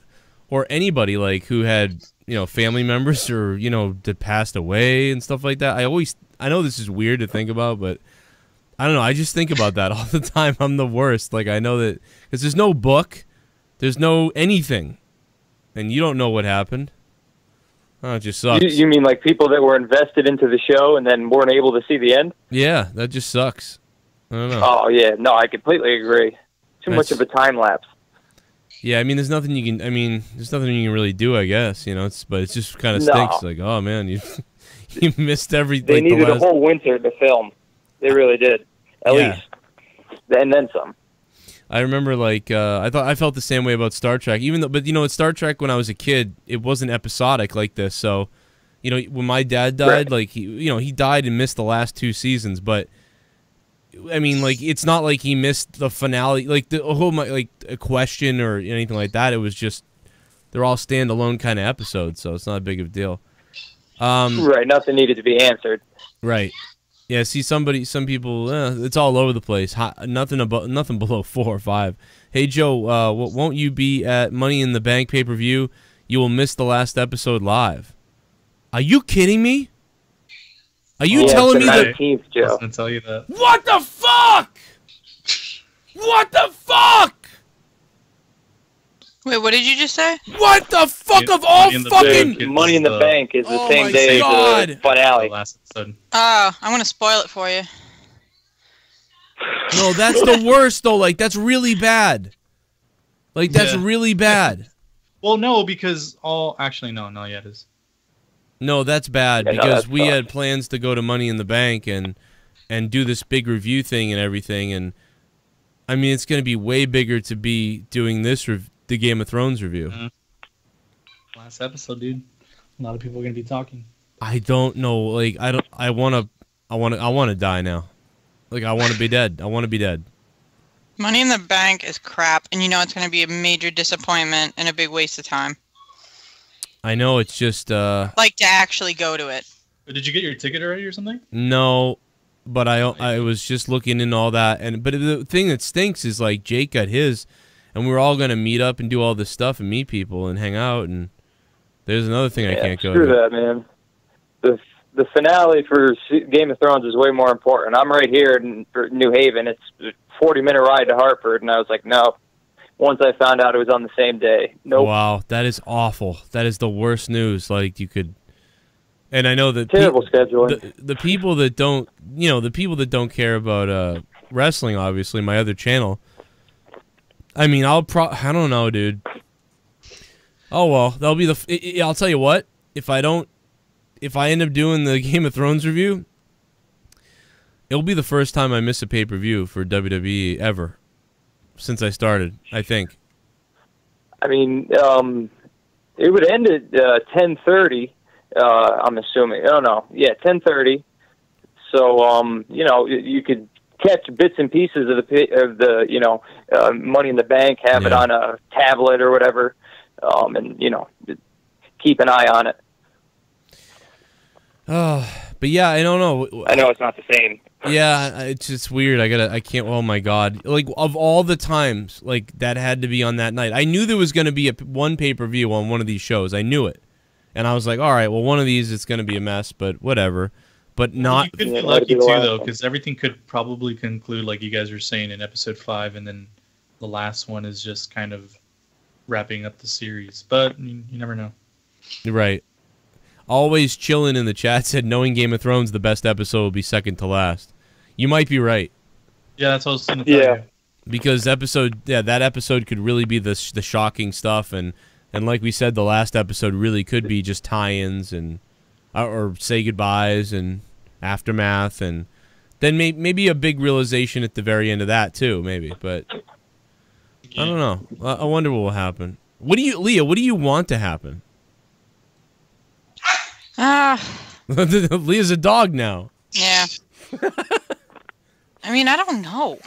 or anybody like who had, you know, family members or, you know, that passed away and stuff like that. I know this is weird to think about, but I don't know. I just think about that all the time. I'm the worst. Like, I know that because there's no book, there's no anything, and you don't know what happened. Oh, it just sucks.
You mean like people that were invested into the show and then weren't able to see the end?
Yeah, that just sucks. I don't know.
Oh yeah, no, I completely agree. Too much of a time lapse.
Yeah, I mean, there's nothing you can. I mean, there's nothing you can really do. I guess, you know. But it just kind of stinks. Like, oh man, you missed everything.
They needed a whole winter to film. They really did. At least, and then some.
I remember, like, I felt the same way about Star Trek. But you know, at Star Trek when I was a kid, it wasn't episodic like this. So, you know, when my dad died, like he died and missed the last 2 seasons. But I mean, like, it's not like he missed the finale, like the whole like a question or anything like that. It was just they're all standalone kind of episodes, so it's not a big of a deal.
Right, nothing needed to be answered.
Right. Yeah, see, some people, it's all over the place. Nothing below 4 or 5. Hey, Joe, won't you be at Money in the Bank pay-per-view? You will miss the last episode live. Are you kidding me? Are you telling me that?
19th, Joe. I was gonna tell you that.
What the fuck? What the fuck?
Wait, what did you just say?
What the fuck of all fucking...
Money in the Bank is the same day as the finale.
Last episode.
Oh, I'm gonna spoil it for you.
No, that's the worst, though. Like, that's really bad. Like, that's really bad.
Well, no, because actually, no, yeah, it is.
No, that's bad,
Yeah,
because
no,
we had plans to go to Money in the Bank and do this big review thing and everything, and I mean, it's going to be way bigger to be doing this the Game of Thrones review.
Last episode, dude. A lot of people are going to be talking.
I don't know. Like, I want to die now. Like, I want to be dead. I want to be dead.
Money in the Bank is crap, and you know it's going to be a major disappointment and a big waste of time.
I know, it's just...
Like, to actually go to it.
Did you get your ticket already or something?
No, but I was just looking into all that. But the thing that stinks is, like, Jake got his, and we were all going to meet up and do all this stuff and meet people and hang out, and there's another thing I can't go to.
Screw that, man. The finale for Game of Thrones is way more important. I'm right here in New Haven. It's a 40-minute ride to Hartford, and I was like, no. Once I found out it was on the same day. Nope.
Wow, that is awful. That is the worst news. Like, you could... And I know that...
Terrible scheduling.
The people that don't... You know, the people that don't care about wrestling, obviously, my other channel... I mean, I don't know, dude. Oh, well, that'll be the... I'll tell you what. If I end up doing the Game of Thrones review, it'll be the first time I miss a pay-per-view for WWE ever since I started, I think.
I mean, it would end at 10:30. I'm assuming. Oh no, yeah, 10:30. So you know, you could catch bits and pieces of the Money in the Bank, have it on a tablet or whatever, and you know, keep an eye on it.
Oh, but yeah, I don't know.
I know it's not the same.
Yeah, it's just weird. I can't. Oh my god! Like, of all the times, like, that had to be on that night. I knew there was going to be one pay-per-view on one of these shows. I knew it, and I was like, all right, well, one of these it's going to be a mess, but whatever. But not.
You could be lucky too, though, because everything could probably conclude, like you guys were saying, in episode 5, and then the last one is just kind of wrapping up the series. But you never know.
Right. Always chilling in the chat said, knowing Game of Thrones, the best episode will be second to last. You might be right.
Yeah, that's what I was going to tell you.
Because that episode could really be the shocking stuff, and like we said, the last episode really could be just tie-ins and or say goodbyes and aftermath, and then maybe a big realization at the very end of that too, maybe. But I don't know. I wonder what will happen. Leah? What do you want to happen? Leah's a dog now.
Yeah. I mean, I don't know.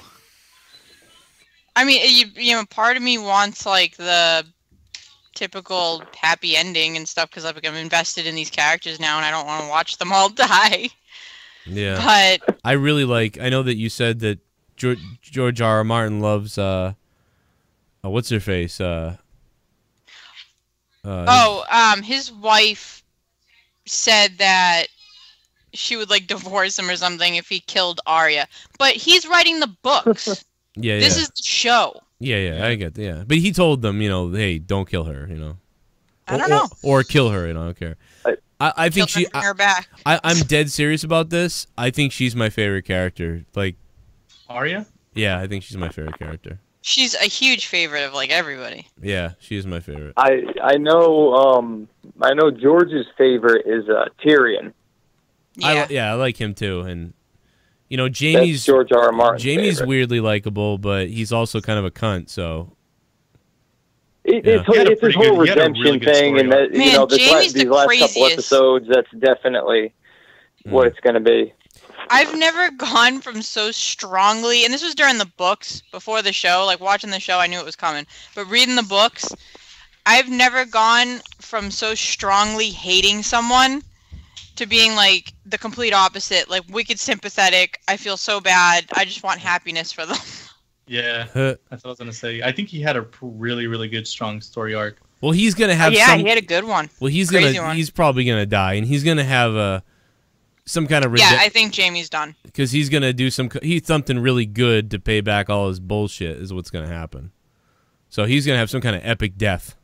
I mean, you know, part of me wants, like, the typical happy ending and stuff, because I'm invested in these characters now, and I don't want to watch them all die.
Yeah.
But
I really like... I know that you said that George R. R. Martin loves... what's her face?
His wife said that she would, like, divorce him or something if he killed Arya. But he's writing the books. This is the show.
Yeah, I get that. Yeah. But he told them, you know, hey, don't kill her, you know.
I don't know.
Or kill her, you know, I don't care. I think she...
her back.
I'm dead serious about this. I think she's my favorite character. Like...
Arya?
Yeah, I think she's my favorite character.
She's a huge favorite of, like, everybody.
Yeah, she's my favorite.
I know George's favorite is Tyrion.
Yeah. I like him too, and you know, Jamie's
That's George R. R. Martin's
Jamie's
favorite.
weirdly likable, but he's also kind of a cunt. So
it's his whole redemption thing, and that, you know, these last couple episodes, that's definitely what it's going to be.
I've never gone from so strongly, and this was during the books before the show. Like, watching the show, I knew it was coming, but reading the books, I've never gone from so strongly hating someone to being like the complete opposite, like wicked sympathetic. I feel so bad. I just want happiness for them.
Yeah, that's what I was gonna say. I think he had a really, really good, strong story arc.
Well, he's gonna have.
Yeah, he had a good one.
Well, he's probably gonna die, and he's gonna have some kind of.
Yeah, I think Jamie's done.
Because he's gonna do something really good to pay back all his bullshit. Is what's gonna happen. So he's gonna have some kind of epic death.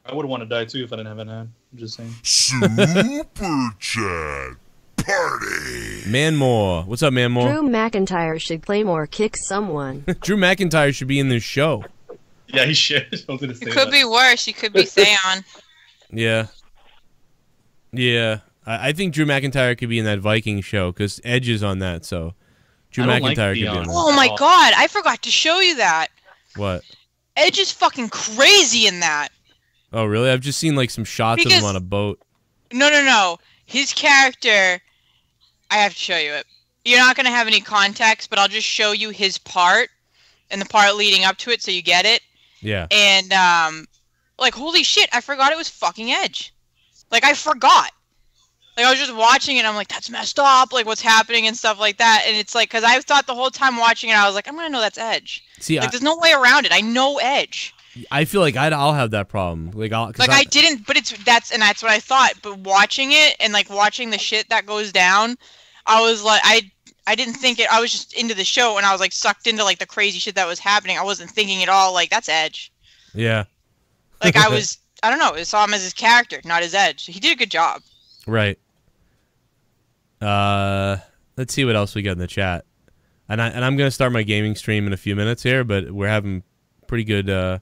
I would want to die too if I didn't have an hand. I'm just saying.
Super chat party.
Manmore, what's up, Manmore?
Drew McIntyre should Claymore kick someone.
Drew McIntyre should be in this show.
Yeah, he should. I was gonna say
it could be worse. He could be Theon.
Yeah. Yeah. I think Drew McIntyre could be in that Viking show because Edge is on that. So Drew McIntyre could be on.
Oh my God! I forgot to show you that.
What?
Edge is fucking crazy in that.
Oh really? I've just seen like some shots of him on a boat.
No. His character. I have to show you it. You're not gonna have any context, but I'll just show you his part and the part leading up to it, so you get it.
Yeah.
And like holy shit! I forgot it was fucking Edge. Like I forgot. Like I was just watching it, and I'm like, that's messed up. Like what's happening and stuff like that. And it's like, because I thought the whole time watching it, I was like, I'm gonna know that's Edge.
See,
like there's no way around it. I know Edge.
I feel like I'll have that problem. Like
I didn't, but that's what I thought. But watching it and like watching the shit that goes down, I was like, I didn't think it. I was just into the show, and I was like sucked into like the crazy shit that was happening. I wasn't thinking at all like that's Edge.
Yeah.
Like I don't know. I saw him as his character, not his Edge. He did a good job.
Right. Let's see what else we got in the chat. And I'm gonna start my gaming stream in a few minutes here, but we're having pretty good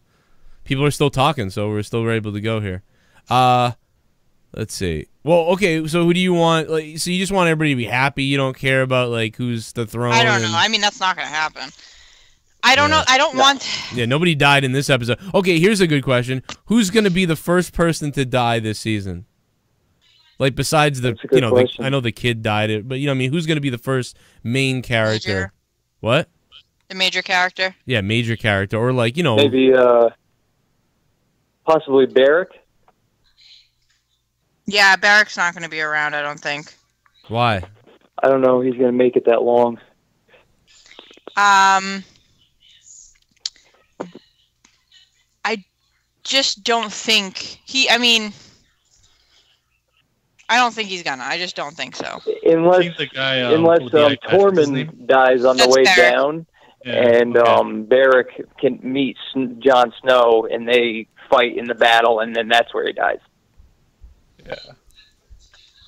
people are still talking, so we're still able to go here. Let's see. Well, okay, so who do you want? Like, so you just want everybody to be happy, you don't care about like who's the throne?
I don't know. I mean, that's not gonna happen. I don't know. I don't want.
Yeah, nobody died in this episode. Okay, here's a good question. Who's gonna be the first person to die this season? Like besides the, I know the kid died, but I mean, who's going to be the first main character?
Major.
What?
The major character.
Yeah, major character, or like
maybe possibly Barrack.
Yeah, Barrack's not going to be around. I don't think.
Why?
I don't know. He's going to make it that long.
I just don't think he. I mean. I don't think he's gonna. I just don't think so.
Unless Tormund dies on the way down, and Barrack can meet Jon Snow, and they fight in the battle, and then that's where he dies.
Yeah.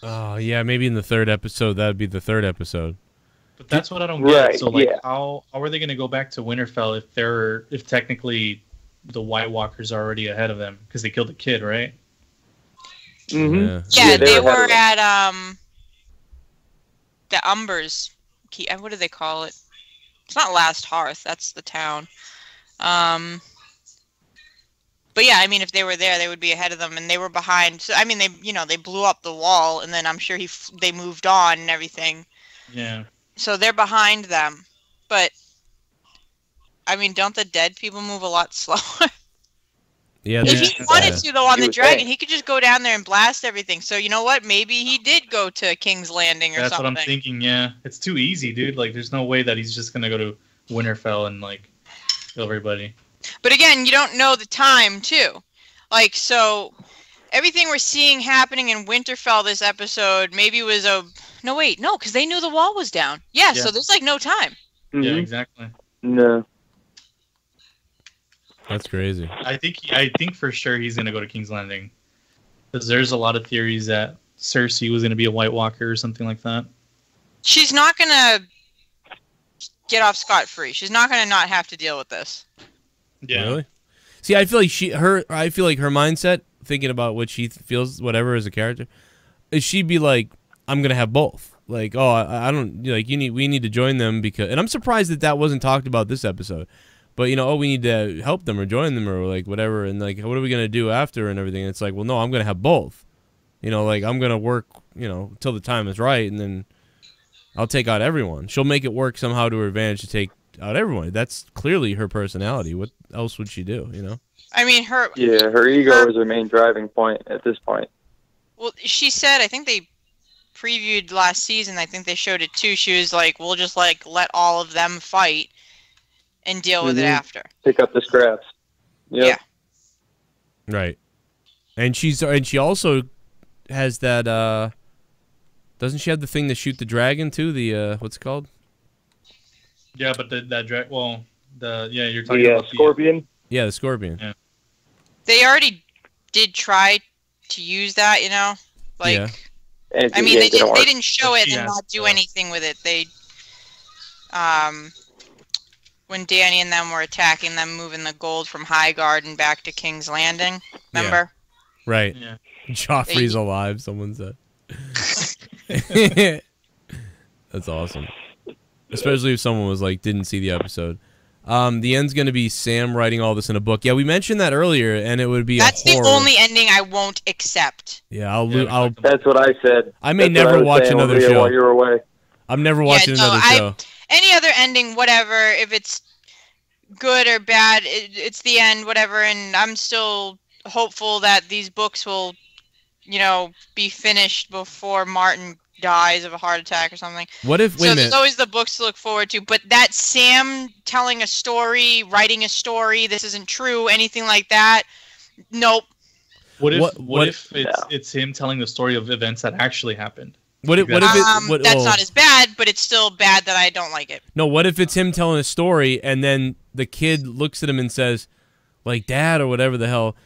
Oh yeah, maybe in the third episode. That would be the third episode.
But that's what I don't get. Right, so like, how are they gonna go back to Winterfell if technically the White Walkers are already ahead of them because they killed the kid, right?
Mm-hmm.
Yeah, they were at the Umbers. What do they call it? It's not Last Hearth. That's the town. But yeah, I mean, if they were there, they would be ahead of them, and they were behind. So I mean, they blew up the wall, and then I'm sure they moved on and everything.
Yeah.
So they're behind them, but I mean, don't the dead people move a lot slower?
Yeah,
if he wanted to, though, on the dragon, he could just go down there and blast everything. So, you know what? Maybe he did go to King's Landing or something.
That's what I'm thinking, yeah. It's too easy, dude. Like, there's no way that he's just going to go to Winterfell and, like, kill everybody.
But again, you don't know the time, too. Like, so, everything we're seeing happening in Winterfell this episode maybe was a... No, wait. No, because they knew the wall was down. Yeah, so there's, like, no time.
Mm-hmm.
Yeah, exactly.
No.
That's crazy.
I think for sure he's gonna go to King's Landing, because there's a lot of theories that Cersei was gonna be a White Walker or something like that.
She's not gonna get off scot-free. She's not gonna not have to deal with this.
Yeah.
Really? See, I feel like her mindset, thinking about what she feels, whatever, as a character, is she'd be like, I'm gonna have both. Like, oh, I don't like we need to join them because, and I'm surprised that wasn't talked about this episode. But, we need to help them or join them or, like, whatever. And, like, what are we going to do after and everything? And it's like, well, no, I'm going to have both. Like, I'm going to work, till the time is right. And then I'll take out everyone. She'll make it work somehow to her advantage to take out everyone. That's clearly her personality. What else would she do,
I mean, her
ego is her main driving point at this point.
Well, she said, I think they previewed last season, I think they showed it too. She was like, "We'll just like let all of them fight and deal with it after."
Pick up the scraps. Yep.
Yeah.
Right. And she also has that doesn't she have the thing to shoot the dragon too? The what's it called?
Yeah, but you're talking about
scorpion.
Yeah, the scorpion.
Yeah.
They already did try to use that, you know? Like,
Yeah.
I mean, they didn't show it and not do anything with it. They, when Danny and them were attacking them, moving the gold from High Garden back to King's Landing, remember?
Yeah. Right.
Yeah.
Joffrey's alive, someone said. That's awesome. Especially if someone was like, didn't see the episode. The end's going to be Sam writing all this in a book. Yeah, we mentioned that earlier, and it would be
That's the only ending I won't accept.
Yeah, I'll
That's what I said.
I may never watch another show.
While you were away.
I'm never watching another show.
Any other ending, whatever, if it's good or bad, it's the end, whatever, and I'm still hopeful that these books will, you know, be finished before Martin dies of a heart attack or something.
What if? Wait a minute.
There's always the books to look forward to, but that Sam telling a story, writing a story, this isn't true, anything like that, nope.
What if it's him telling the story of events that actually happened?
What if
that's not as bad, but it's still bad that I don't like it.
No, what if it's him telling a story and then the kid looks at him and says, like, Dad or whatever the hell,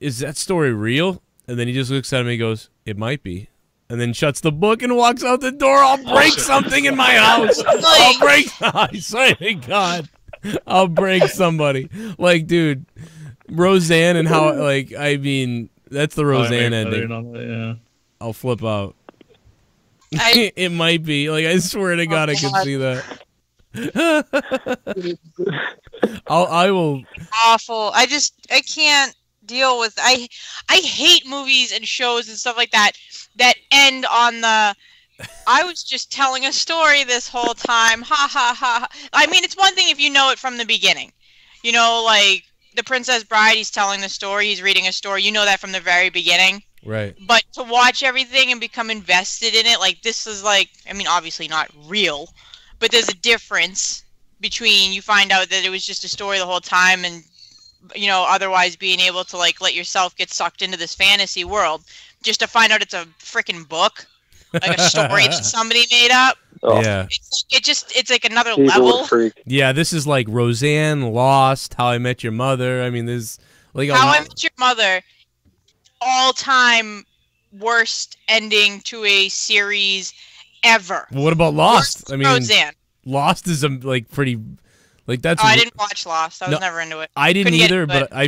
is that story real? And then he just looks at him and he goes, it might be. And then shuts the book and walks out the door. I'll break something in my house. I'll break. I swear to God, I'll break somebody. Like, dude, Roseanne and how, like, I mean, that's the Roseanne ending.
Yeah.
I'll flip out. It might be. Like, I swear to God, I can see that. I will.
Awful. I can't deal with. I hate movies and shows and stuff like that end on the I was just telling a story this whole time, ha ha ha. I mean, it's one thing if you know it from the beginning, you know, like The Princess Bride, he's telling the story, he's reading a story, you know that from the very beginning,
right?
But to watch everything and become invested in it, like, this is like, I mean, obviously not real, but there's a difference between you find out that it was just a story the whole time and, you know, otherwise being able to, like, let yourself get sucked into this fantasy world just to find out it's a freaking book, like a story that somebody made up.
Oh.
Yeah.
It's like another level.
Yeah, this is like Roseanne, Lost, How I Met Your Mother. I mean, there's like
How I Met Your Mother, all-time worst ending to a series ever.
Well, what about Lost? I mean,
Roseanne.
Lost is like pretty. Like that's.
Oh, I didn't watch Lost. I was never into it.
I didn't either, but I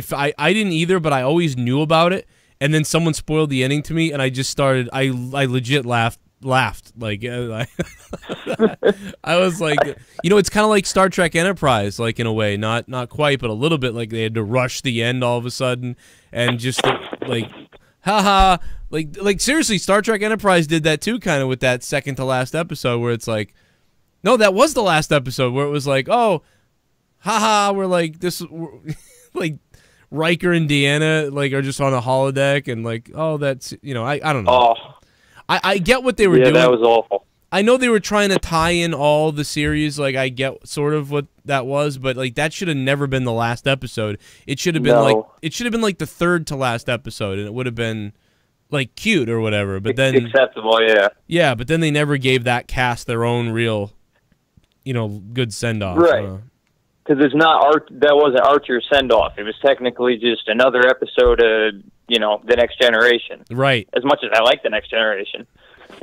didn't either, but I always knew about it. And then someone spoiled the ending to me, and I just started. I legit laughed. Like I was like, you know, it's kind of like Star Trek Enterprise, like in a way, not quite, but a little bit. Like they had to rush the end all of a sudden, and just like, haha, like seriously, Star Trek Enterprise did that too, kind of with that second to last episode, where it's like, no, that was the last episode, where it was like, oh, haha, we're like this, like. Riker and Deanna like are just on a holodeck and like, oh, that's, you know, I don't know.
Oh.
I get what they were doing.
Yeah, that was awful.
I know they were trying to tie in all the series. Like, I get sort of what that was, but like that should have never been the last episode. It should have been like the third to last episode, and it would have been like cute or whatever. But then
acceptable, yeah.
Yeah, but then they never gave that cast their own real, you know, good send off.
Right. Because it's not that wasn't Archer's send off. It was technically just another episode of, you know, The Next Generation.
Right.
As much as I like The Next Generation.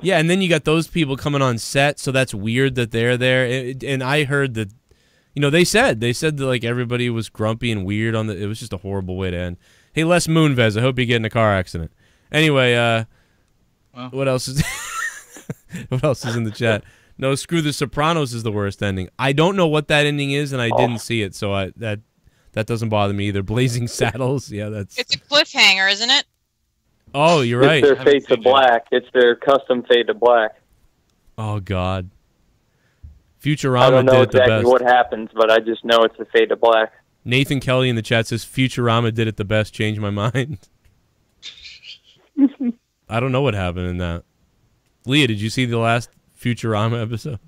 Yeah, and then you got those people coming on set, so that's weird that they're there. And I heard that, you know, they said that like everybody was grumpy and weird on it was just a horrible way to end. Hey, Les Moonves, I hope you get in a car accident. Anyway, what else is what else is in the chat? No, screw The Sopranos is the worst ending. I don't know what that ending is, and I didn't see it, so that doesn't bother me either. Blazing Saddles, yeah, that's.
It's a cliffhanger, isn't it?
Oh, you're right.
It's their Fade to Black. It's their custom Fade to Black.
Oh God. Futurama
I don't know
did it the
exactly
best.
what happens, but I just know it's the Fade to Black.
Nathan Kelly in the chat says Futurama did it the best. Changed my mind. I don't know what happened in that. Leah, did you see the last Futurama episode?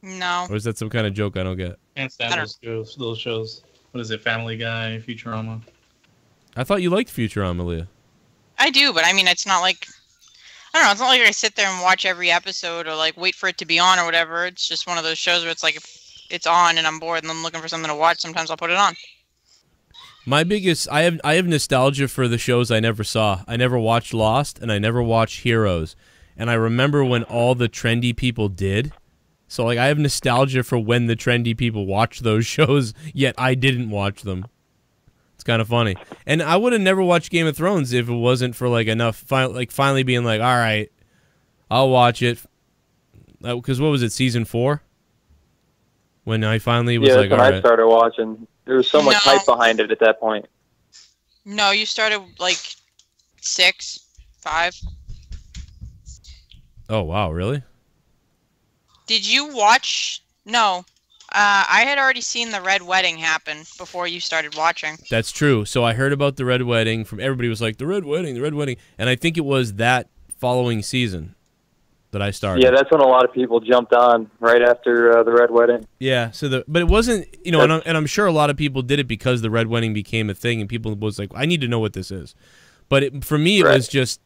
No.
Or is that some kind of joke I don't get?
Can't stand those shows. What is it? Family Guy, Futurama.
I thought you liked Futurama, Leah.
I do, but I mean, it's not like, I don't know, it's not like I sit there and watch every episode or like wait for it to be on or whatever. It's just one of those shows where it's like, if it's on and I'm bored and I'm looking for something to watch, sometimes I'll put it on.
My biggest, I have nostalgia for the shows I never saw. I never watched Lost, and I never watched Heroes. And I remember when all the trendy people did. So, like, I have nostalgia for when the trendy people watched those shows, yet I didn't watch them. It's kind of funny. And I would have never watched Game of Thrones if it wasn't for, like, finally being like, all right, I'll watch it. Because what was it, season 4? When I finally was like, all right.
I started watching. There was so much hype behind it at that point.
No, you started like 6, 5.
Oh, wow, really?
Did you watch? No. I had already seen the Red Wedding happen before you started watching.
That's true. So I heard about the Red Wedding from everybody was like, the Red Wedding, the Red Wedding. And I think it was that following season that I started.
Yeah, that's when a lot of people jumped on right after the Red Wedding.
Yeah, but it wasn't, you know, and I'm sure a lot of people did it because the Red Wedding became a thing, and people was like, I need to know what this is. But for me, it was just,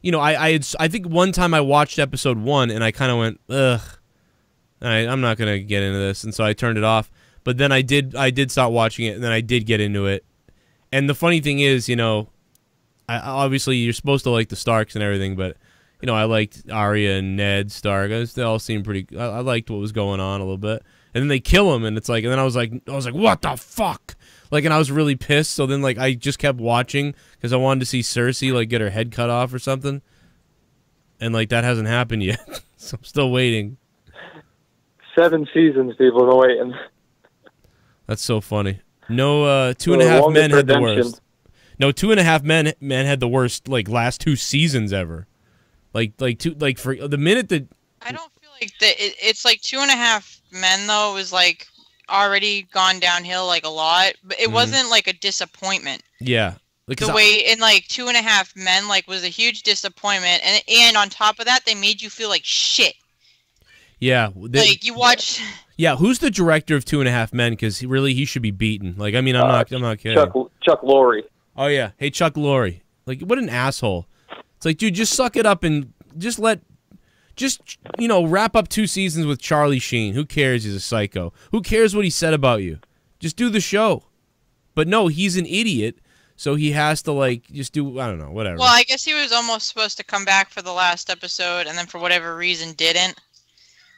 you know, I think one time I watched episode 1, and I kind of went, ugh, I'm not gonna get into this, and so I turned it off. But then I did start watching it, and then I did get into it. And the funny thing is, you know, obviously you're supposed to like the Starks and everything, but you know, I liked Arya and Ned Stark. They all seemed pretty. I liked what was going on a little bit, and then they kill him, and it's like, and then I was like, what the fuck? Like, and I was really pissed. So then, like, I just kept watching because I wanted to see Cersei like get her head cut off or something, and like that hasn't happened yet. So I'm still waiting.
7 seasons, people are waiting.
That's so funny. No, 2.5 Men had the worst. No, 2.5 Men had the worst like last 2 seasons ever. Like for the minute that
I don't feel like it's like 2.5 Men though was like already gone downhill like a lot, but it wasn't like a disappointment.
Yeah,
the way in like 2.5 Men like was a huge disappointment, and on top of that they made you feel like shit.
Yeah,
like you watch.
Yeah, who's the director of 2.5 Men? Because he should be beaten. Like, I mean, I'm not kidding.
Chuck Lorre.
Oh yeah, hey Chuck Lorre. Like, what an asshole. It's like, dude, just suck it up and just you know, wrap up 2 seasons with Charlie Sheen. Who cares? He's a psycho. Who cares what he said about you? Just do the show. But no, he's an idiot, so he has to like just do, I don't know, whatever.
Well, I guess he was almost supposed to come back for the last episode, and then for whatever reason didn't.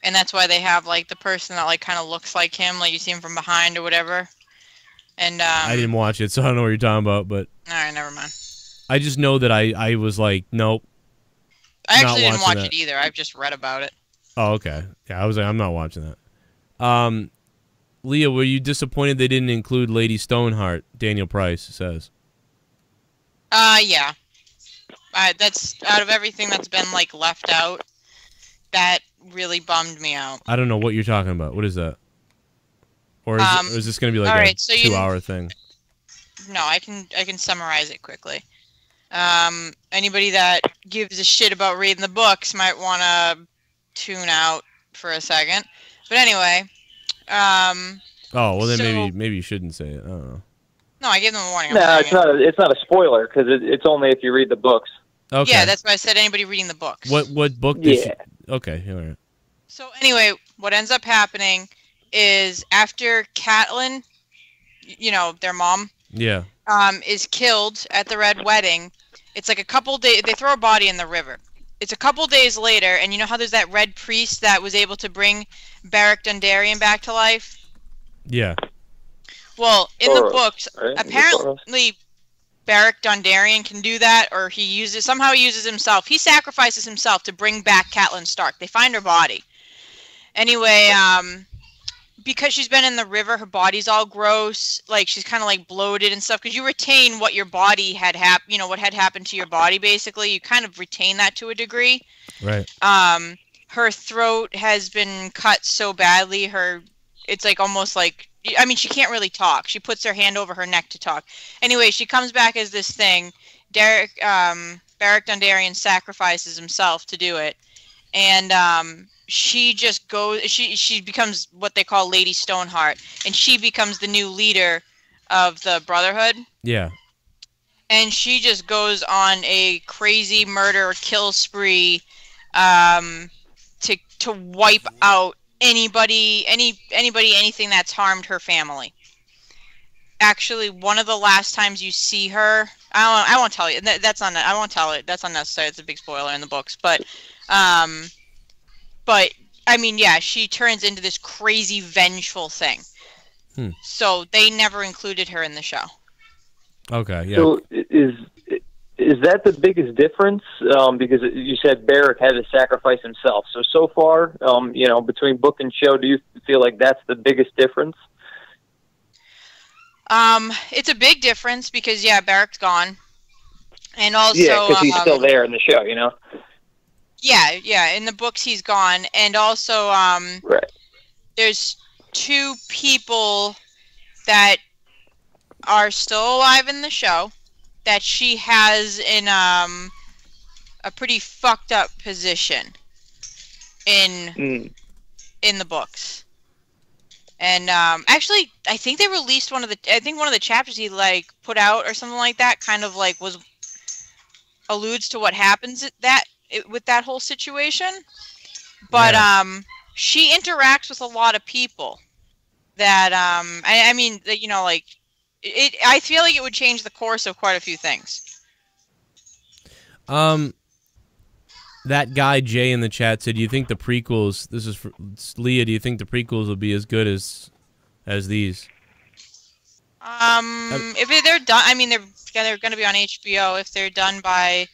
And that's why they have like the person that like kind of looks like him, like you see him from behind or whatever. And
I didn't watch it, so I don't know what you're talking about. But
all right, never mind.
I just know that I was like, nope.
I actually didn't watch it either. I've just read about it.
Oh, okay. Yeah, I was like, I'm not watching that. Leah, were you disappointed they didn't include Lady Stoneheart? Daniel Price says.
Yeah. That's out of everything that's been like left out. That really bummed me out.
I don't know what you're talking about. What is that? Or is this going to be like a 2-hour thing?
No, I can summarize it quickly. Anybody that gives a shit about reading the books might want to tune out for a second. But anyway,
oh, well then maybe you shouldn't say it. I don't know.
No, I gave them a warning.
No, it's not a spoiler because it's only if you read the books.
Okay.
Yeah, that's why I said anybody reading the books.
What book did she... Okay, all right.
So anyway, what ends up happening is after Catelyn, you know, their mom, is killed at the Red Wedding, it's like a couple days, they throw a body in the river. It's a couple days later, and you know how there's that red priest that was able to bring Beric Dondarrion back to life?
Yeah.
Well, in the books, apparently Beric Dondarrion can do that, or he uses himself. He sacrifices himself to bring back Catelyn Stark. They find her body. Anyway, because she's been in the river, her body's all gross. Like she's kind of like bloated and stuff. Because you retain what your body had what had happened to your body. Basically, you kind of retain that to a degree.
Right.
Her throat has been cut so badly. It's like almost like. I mean, she can't really talk. She puts her hand over her neck to talk. Anyway, she comes back as this thing. Beric Beric Dondarrion sacrifices himself to do it, and she just goes. She becomes what they call Lady Stoneheart, and she becomes the new leader of the Brotherhood.
Yeah.
And she just goes on a crazy murder kill spree, to wipe out anybody, anything that's harmed her family. Actually, one of the last times you see her, I won't tell you. That's on. I won't tell it. That's unnecessary. It's a big spoiler in the books. But I mean, yeah, she turns into this crazy vengeful thing. So they never included her in the show.
Okay. Yeah.
So is that the biggest difference? Because you said Beric had to sacrifice himself. So far, between book and show, do you feel like that's the biggest difference?
It's a big difference because Beric's gone, and also
because he's still there in the show, you know.
Yeah. In the books, he's gone, and also
right.
There's two people that are still alive in the show that she has in a pretty fucked up position in the books. And actually, I think they released one of the chapters he put out or something like that, kind of alludes to what happens with that whole situation. But she interacts with a lot of people that I feel like it would change the course of quite a few things.
That guy Jay in the chat said, "Do you think the prequels?" This is for Leah. Do you think the prequels will be as good as these?
If they're done, I mean, they're going to be on HBO. If they're done by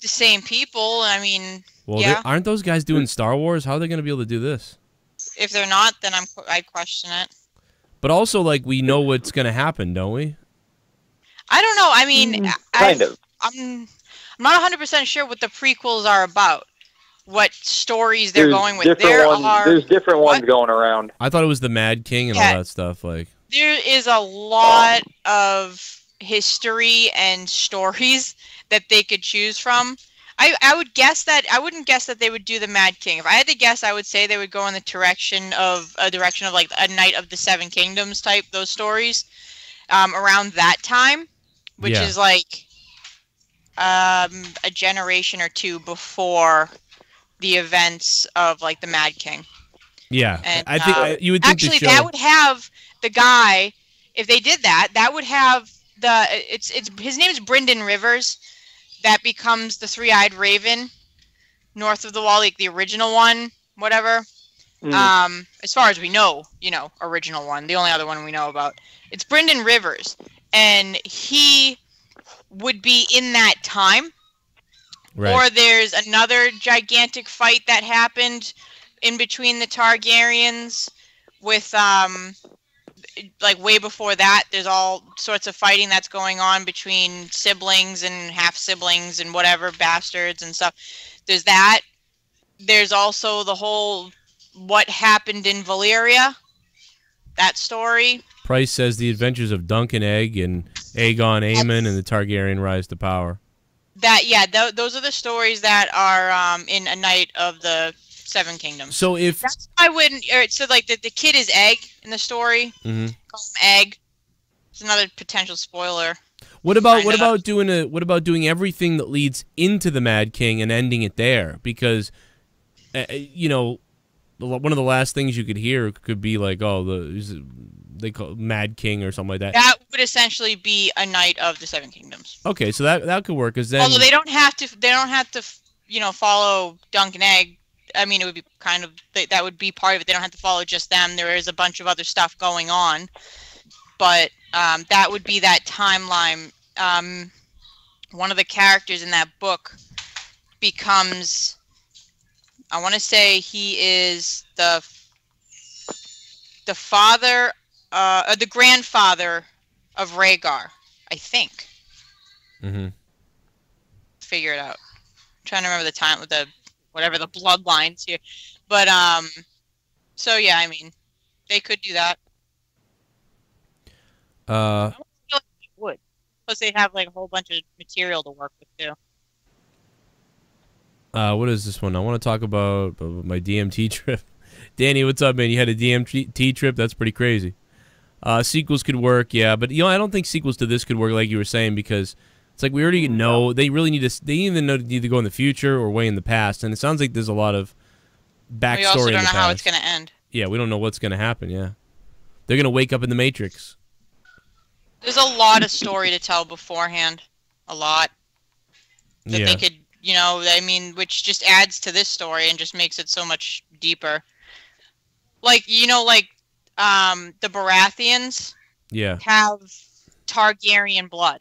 the same people, I mean,
well, aren't those guys doing Star Wars? How are they going to be able to do this?
If they're not, then I question it.
But also, we know what's going to happen, don't we?
I don't know. I mean,
kind of.
I'm not 100% sure what the prequels are about. What stories they're going with.
There's different ones going around.
I thought it was the Mad King and all that stuff. There
is a lot of history and stories that they could choose from. I would guess that I wouldn't guess that they would do the Mad King. If I had to guess, I would say they would go in the direction of a Knight of the Seven Kingdoms type, those stories, around that time, which is a generation or two before the events of the Mad King.
Yeah,
and,
I think you would think
actually that would have the guy. If they did that, that would have his name is Brynden Rivers. That becomes the Three-Eyed Raven, north of the wall, the original one, whatever. As far as we know, original one. The only other one we know about. It's Brynden Rivers, and he would be in that time. Right. Or there's another gigantic fight that happened in between the Targaryens with way before that. There's all sorts of fighting that's going on between siblings and half siblings and whatever, bastards and stuff. There's that. There's also the whole what happened in Valyria, that story.
Price says the adventures of Duncan Egg and Aegon Aemon and the Targaryen rise to power.
Those are the stories that are in A Knight of the Seven Kingdoms.
So if
that's I wouldn't. So the kid is Egg in the story. Call him Egg. It's another potential spoiler.
What about doing everything that leads into the Mad King and ending it there? Because one of the last things you could hear could be they call it Mad King or something like that.
That would essentially be A Knight of the Seven Kingdoms.
Okay, so that could work. Because then,
although they don't have to follow Duncan Egg. I mean, it would be that would be part of it. They don't have to follow just them. There is a bunch of other stuff going on, but that would be that timeline. One of the characters in that book becomes, I want to say he is the father, the grandfather of Rhaegar, I think. Figure it out. I'm trying to remember the time with the bloodlines here, but so yeah, I mean, they could do that. I would. Plus, they have like a whole bunch of material to work with too.
What is this one? I want to talk about my DMT trip. Danny, what's up, man? You had a DMT trip? That's pretty crazy. Sequels could work, yeah, but I don't think sequels to this could work like you were saying, because it's like we already know they really need to. They either need to go in the future or way in the past, and it sounds like there's a lot of backstory.
We also
in
don't
the
know how
past.
it's going to end.
Yeah, we don't know what's going to happen. Yeah, they're going to wake up in the Matrix.
There's a lot of story to tell beforehand. A lot that they could, I mean, which just adds to this story and just makes it so much deeper. Like, the Baratheons have Targaryen blood.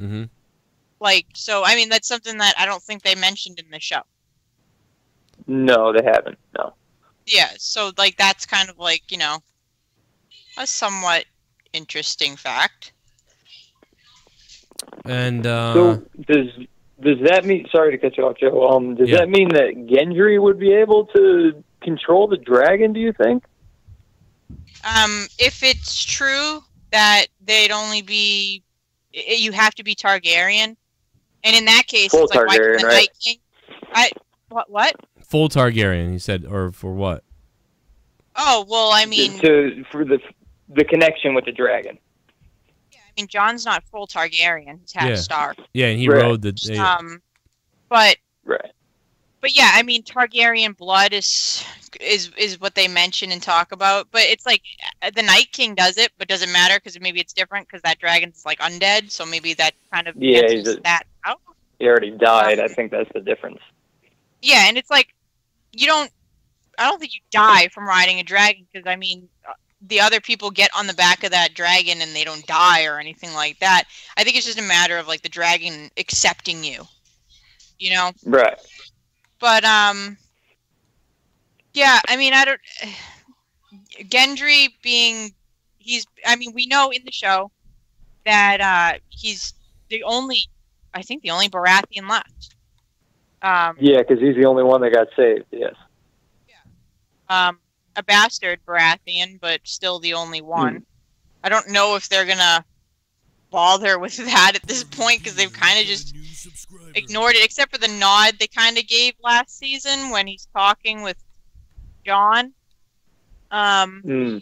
Mm-hmm.
Like, so, I mean, that's something that I don't think they mentioned in the show.
No, they haven't. No.
Yeah, so, like, that's kind of like, a somewhat interesting fact.
And,
so, does that mean, sorry to cut you off, Joe, does that mean that Gendry would be able to control the dragon, do you think?
If it's true that they'd only be, you have to be Targaryen, and in that case,
full
it's like,
Targaryen,
why the
right?
Night King? What?
Full Targaryen, he said, or for what?
Oh, well, I mean,
for the connection with the dragon.
I mean, Jon's not full Targaryen; he's half Stark.
Yeah, and he rode the.
But
right.
But yeah, I mean, Targaryen blood is what they mention and talk about. But it's like the Night King does it, but doesn't matter because maybe it's different because that dragon's like undead. So maybe that kind of cancels that out.
He already died. I think that's the difference.
Yeah, and it's like I don't think you die from riding a dragon because I mean, the other people get on the back of that dragon and they don't die or anything like that. I think it's just a matter of like the dragon accepting you.
Right.
But yeah, I mean, Gendry being, we know in the show that he's I think the only Baratheon left.
Yeah, because he's the only one that got saved. Yes.
Yeah. A bastard Baratheon, but still the only one. I don't know if they're gonna bother with that at this point because they've kind of just ignored it, except for the nod they kind of gave last season when he's talking with Jon. But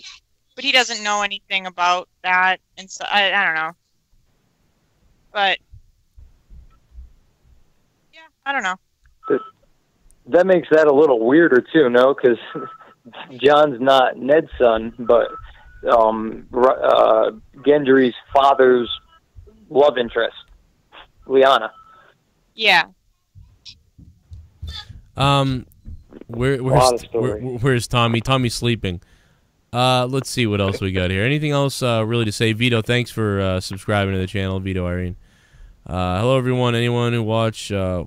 he doesn't know anything about that, and so I don't know. But yeah, I don't know.
That makes that a little weirder too, no? Because Jon's not Ned's son, but Gendry's father's love interest, Lyanna.
Yeah.
Where's Tommy? Tommy's sleeping. Let's see what else we got here. Anything else really to say? Vito, thanks for subscribing to the channel. Vito Irene. Hello, everyone. Anyone who watch... okay,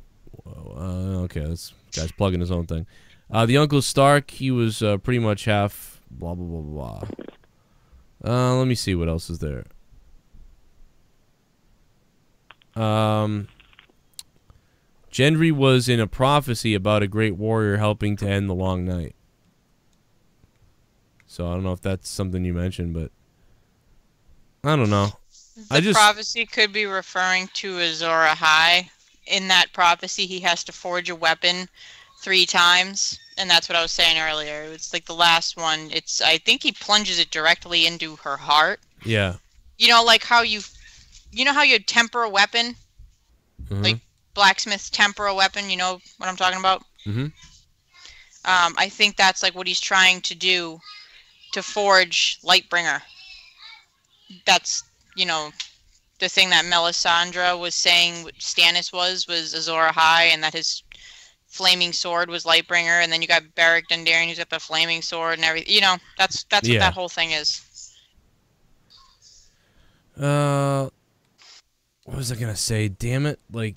this guy's plugging his own thing. The Uncle Stark, he was pretty much half blah, blah, blah, blah. Let me see what else is there. Gendry was in a prophecy about a great warrior helping to end the long night. So I don't know if that's something you mentioned, but I don't know.
The prophecy could be referring to Azor Ahai. In that prophecy, he has to forge a weapon 3 times, and that's what I was saying earlier. It's like the last one. I think he plunges it directly into her heart.
Yeah.
Like how you temper a weapon, like blacksmiths temper a weapon. You know what I'm talking about?
Mm-hmm.
I think that's like what he's trying to do to forge Lightbringer. That's the thing that Melisandre was saying Stannis was Azor Ahai, and that his flaming sword was Lightbringer, and then you got Beric Dondarrion who's got the flaming sword and everything. That's what that whole thing is.
What was I gonna say? Damn it! Like,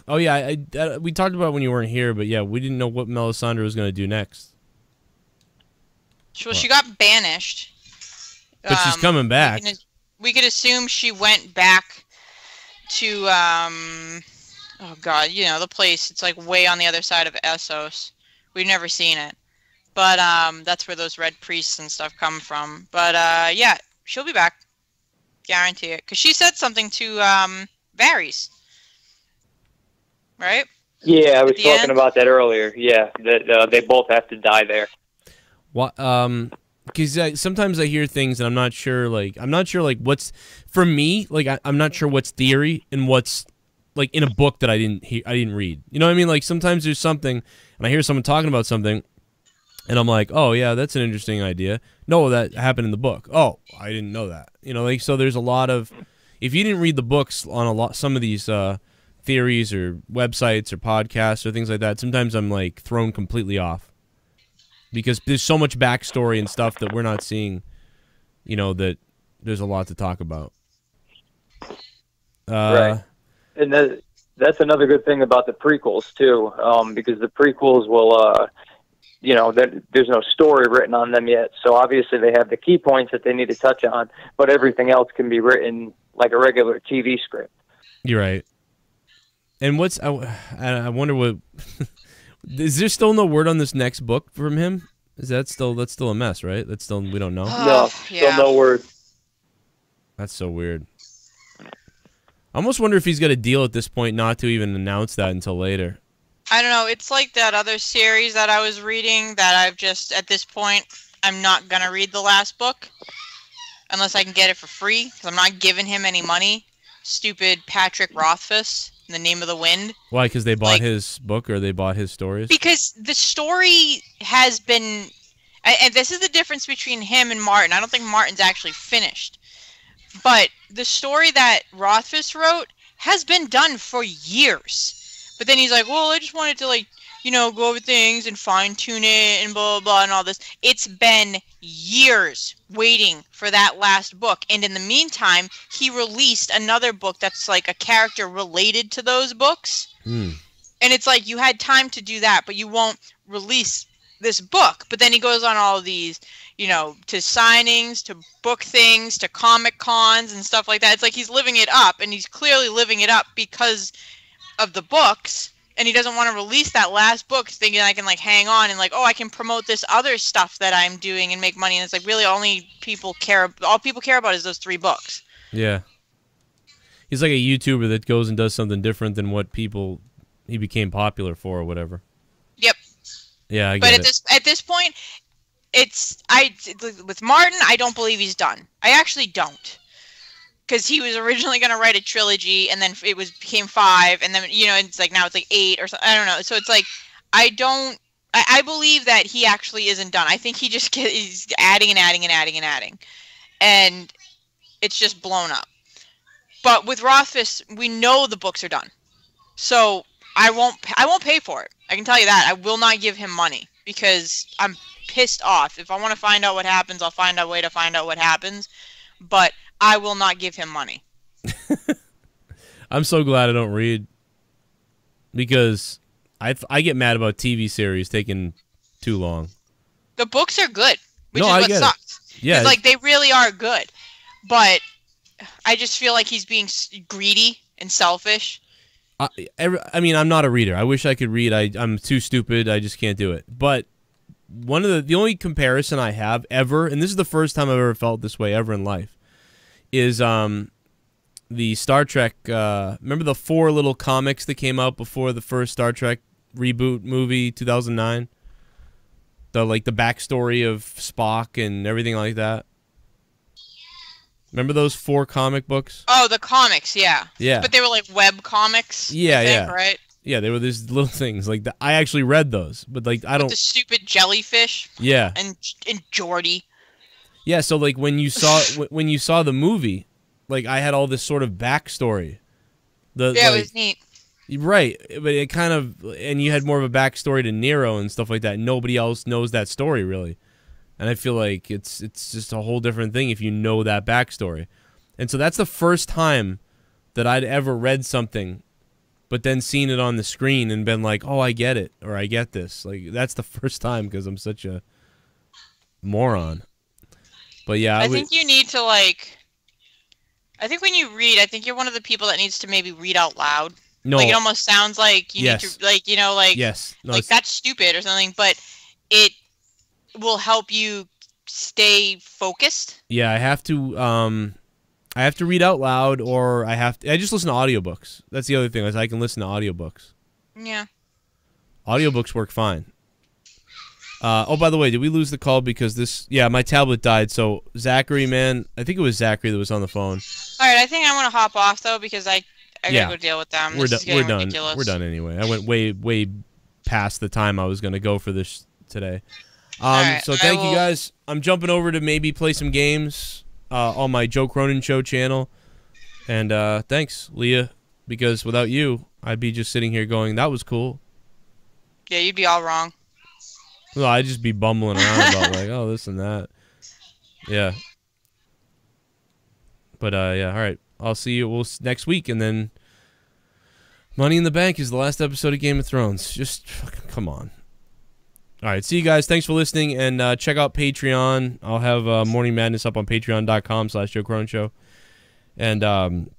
oh yeah, we talked about it when you weren't here, but yeah, we didn't know what Melisandre was gonna do next.
Well, she got banished,
but she's coming back.
We could assume she went back to oh god, the place. It's like way on the other side of Essos. We've never seen it, but that's where those red priests and stuff come from. But yeah, she'll be back. Guarantee it. Because she said something to Varys. Right?
Yeah, I was talking about that earlier. Yeah, that they both have to die there.
What? Because sometimes I hear things and I'm not sure. Like what's for me. Like I'm not sure what's theory and what's like in a book that I didn't read. You know what I mean? Like sometimes there's something and I hear someone talking about something, and I'm like, oh yeah, that's an interesting idea. No, that happened in the book. Oh, I didn't know that. You know, like so there's a lot of if you didn't read the books on some of these theories or websites or podcasts or things like that, sometimes I'm like thrown completely off because there's so much backstory and stuff that we're not seeing, you know, that there's a lot to talk about.
Right. And that's another good thing about the prequels too, because the prequels will, you know, there's no story written on them yet. So obviously they have the key points that they need to touch on, but everything else can be written like a regular TV script.
You're right. And I wonder what is there still no word on this next book from him? That's still a mess, right? That's still we don't know.
No, still no word.
That's so weird. I almost wonder if he's got a deal at this point not to even announce that until later.
I don't know. It's like that other series that I was reading that I've just at this point I'm not gonna read the last book unless I can get it for free because I'm not giving him any money. Stupid Patrick Rothfuss. In the Name of the Wind.
Why? Because they bought his book or they bought his stories? Because
the story has been... And this is the difference between him and Martin. I don't think Martin's actually finished. But the story that Rothfuss wrote has been done for years. But then he's like, well, I just wanted to, like, you know, go over things and fine-tune it and blah, blah, blah, and all this. It's been years waiting for that last book. And in the meantime, he released another book that's like a character related to those books. And it's like, you had time to do that, but you won't release this book. But then he goes on all of these, you know, to signings, to book things, to Comic Cons and stuff like that. It's like he's living it up, and he's clearly living it up because of the books. And he doesn't want to release that last book thinking I can, like, hang on and, like, oh, I can promote this other stuff that I'm doing and make money. And it's like, really, all people care about is those 3 books.
Yeah. He's like a YouTuber that goes and does something different than what he became popular for or whatever.
Yep.
Yeah, I get it.
But at this point, with Martin, I don't believe he's done. I actually don't. Because he was originally going to write a trilogy, and then it became 5, and then, you know, it's like now it's like 8 or something. I don't know. So it's like, I believe that he actually isn't done. I think he just he's adding and adding and adding and adding. And it's just blown up. But with Rothfuss, we know the books are done. So I won't pay for it. I can tell you that. I will not give him money because I'm pissed off. If I want to find out what happens, I'll find a way to find out what happens. But I will not give him money.
I'm so glad I don't read because I get mad about TV series taking too long.
The books are good, which is what sucks.
Yeah,
like they really are good, but I just feel like he's being greedy and selfish.
I mean, I'm not a reader. I wish I could read. I'm too stupid. I just can't do it. But one of the only comparison I have ever, and this is the first time I've ever felt this way ever in life, is the Star Trek. Remember the 4 little comics that came out before the first Star Trek reboot movie, 2009? The backstory of Spock and everything like that. Remember those 4 comic books?
Oh, the comics, yeah.
Yeah.
But they were like web comics.
Yeah,
I think,
yeah.
Right.
Yeah, there were these little things like that. I actually read those, but like I don't.
With the stupid jellyfish.
Yeah.
And Geordi.
Yeah, so like when you saw the movie, like I had all this sort of backstory.
It was neat.
Right, but it kind of, and you had more of a backstory to Nero and stuff like that. Nobody else knows that story really, and I feel like it's just a whole different thing if you know that backstory. And so that's the first time that I'd ever read something, but then seen it on the screen and been like, oh, I get it, or I get this. Like that's the first time because I'm such a moron. But yeah,
I think you need to like. I think when you read, I think you're one of the people that needs to maybe read out loud.
No,
like it almost sounds like you need to, like, you know, like,
yes, no,
like that's stupid or something, but it will help you stay focused.
Yeah, I have to. I have to read out loud, or I just listen to audiobooks. That's the other thing, is I can listen to audiobooks.
Yeah.
Audiobooks work fine. Oh, by the way, did we lose the call because this... Yeah, my tablet died, so Zachary, man, I think it was Zachary that was on the phone.
All right, I think I want to hop off, though, because I gotta go deal with them.
We're done.
Ridiculous.
We're done anyway. I went way past the time I was going to go for this today.
Right,
so thank you guys. I'm jumping over to maybe play some games on my Joe Cronin Show channel. And thanks, Leah, because without you, I'd be just sitting here going, that was cool.
Yeah, you'd be all wrong.
Well, I'd just be bumbling around about like, oh, this and that. Yeah. But yeah, all right. I'll see you next week, and then Money in the Bank is the last episode of Game of Thrones. Just fucking come on. All right, see you guys. Thanks for listening, and check out Patreon. I'll have Morning Madness up on patreon.com/Joe Cronin Show. And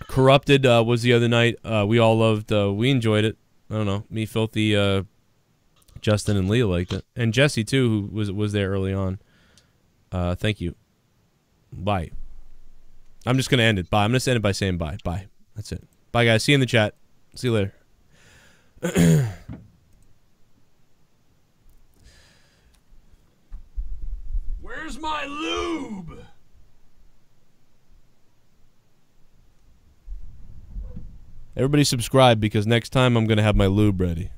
Corrupted was the other night. We all loved. We enjoyed it. I don't know. Me, Filthy, Justin, and Leah liked it, and Jesse too, who was there early on. Thank you. Bye. I'm just gonna end it. Bye. I'm gonna end it by saying bye. Bye. That's it. Bye, guys. See you in the chat. See you later. Where's my lube? Everybody subscribe, because next time I'm gonna have my lube ready.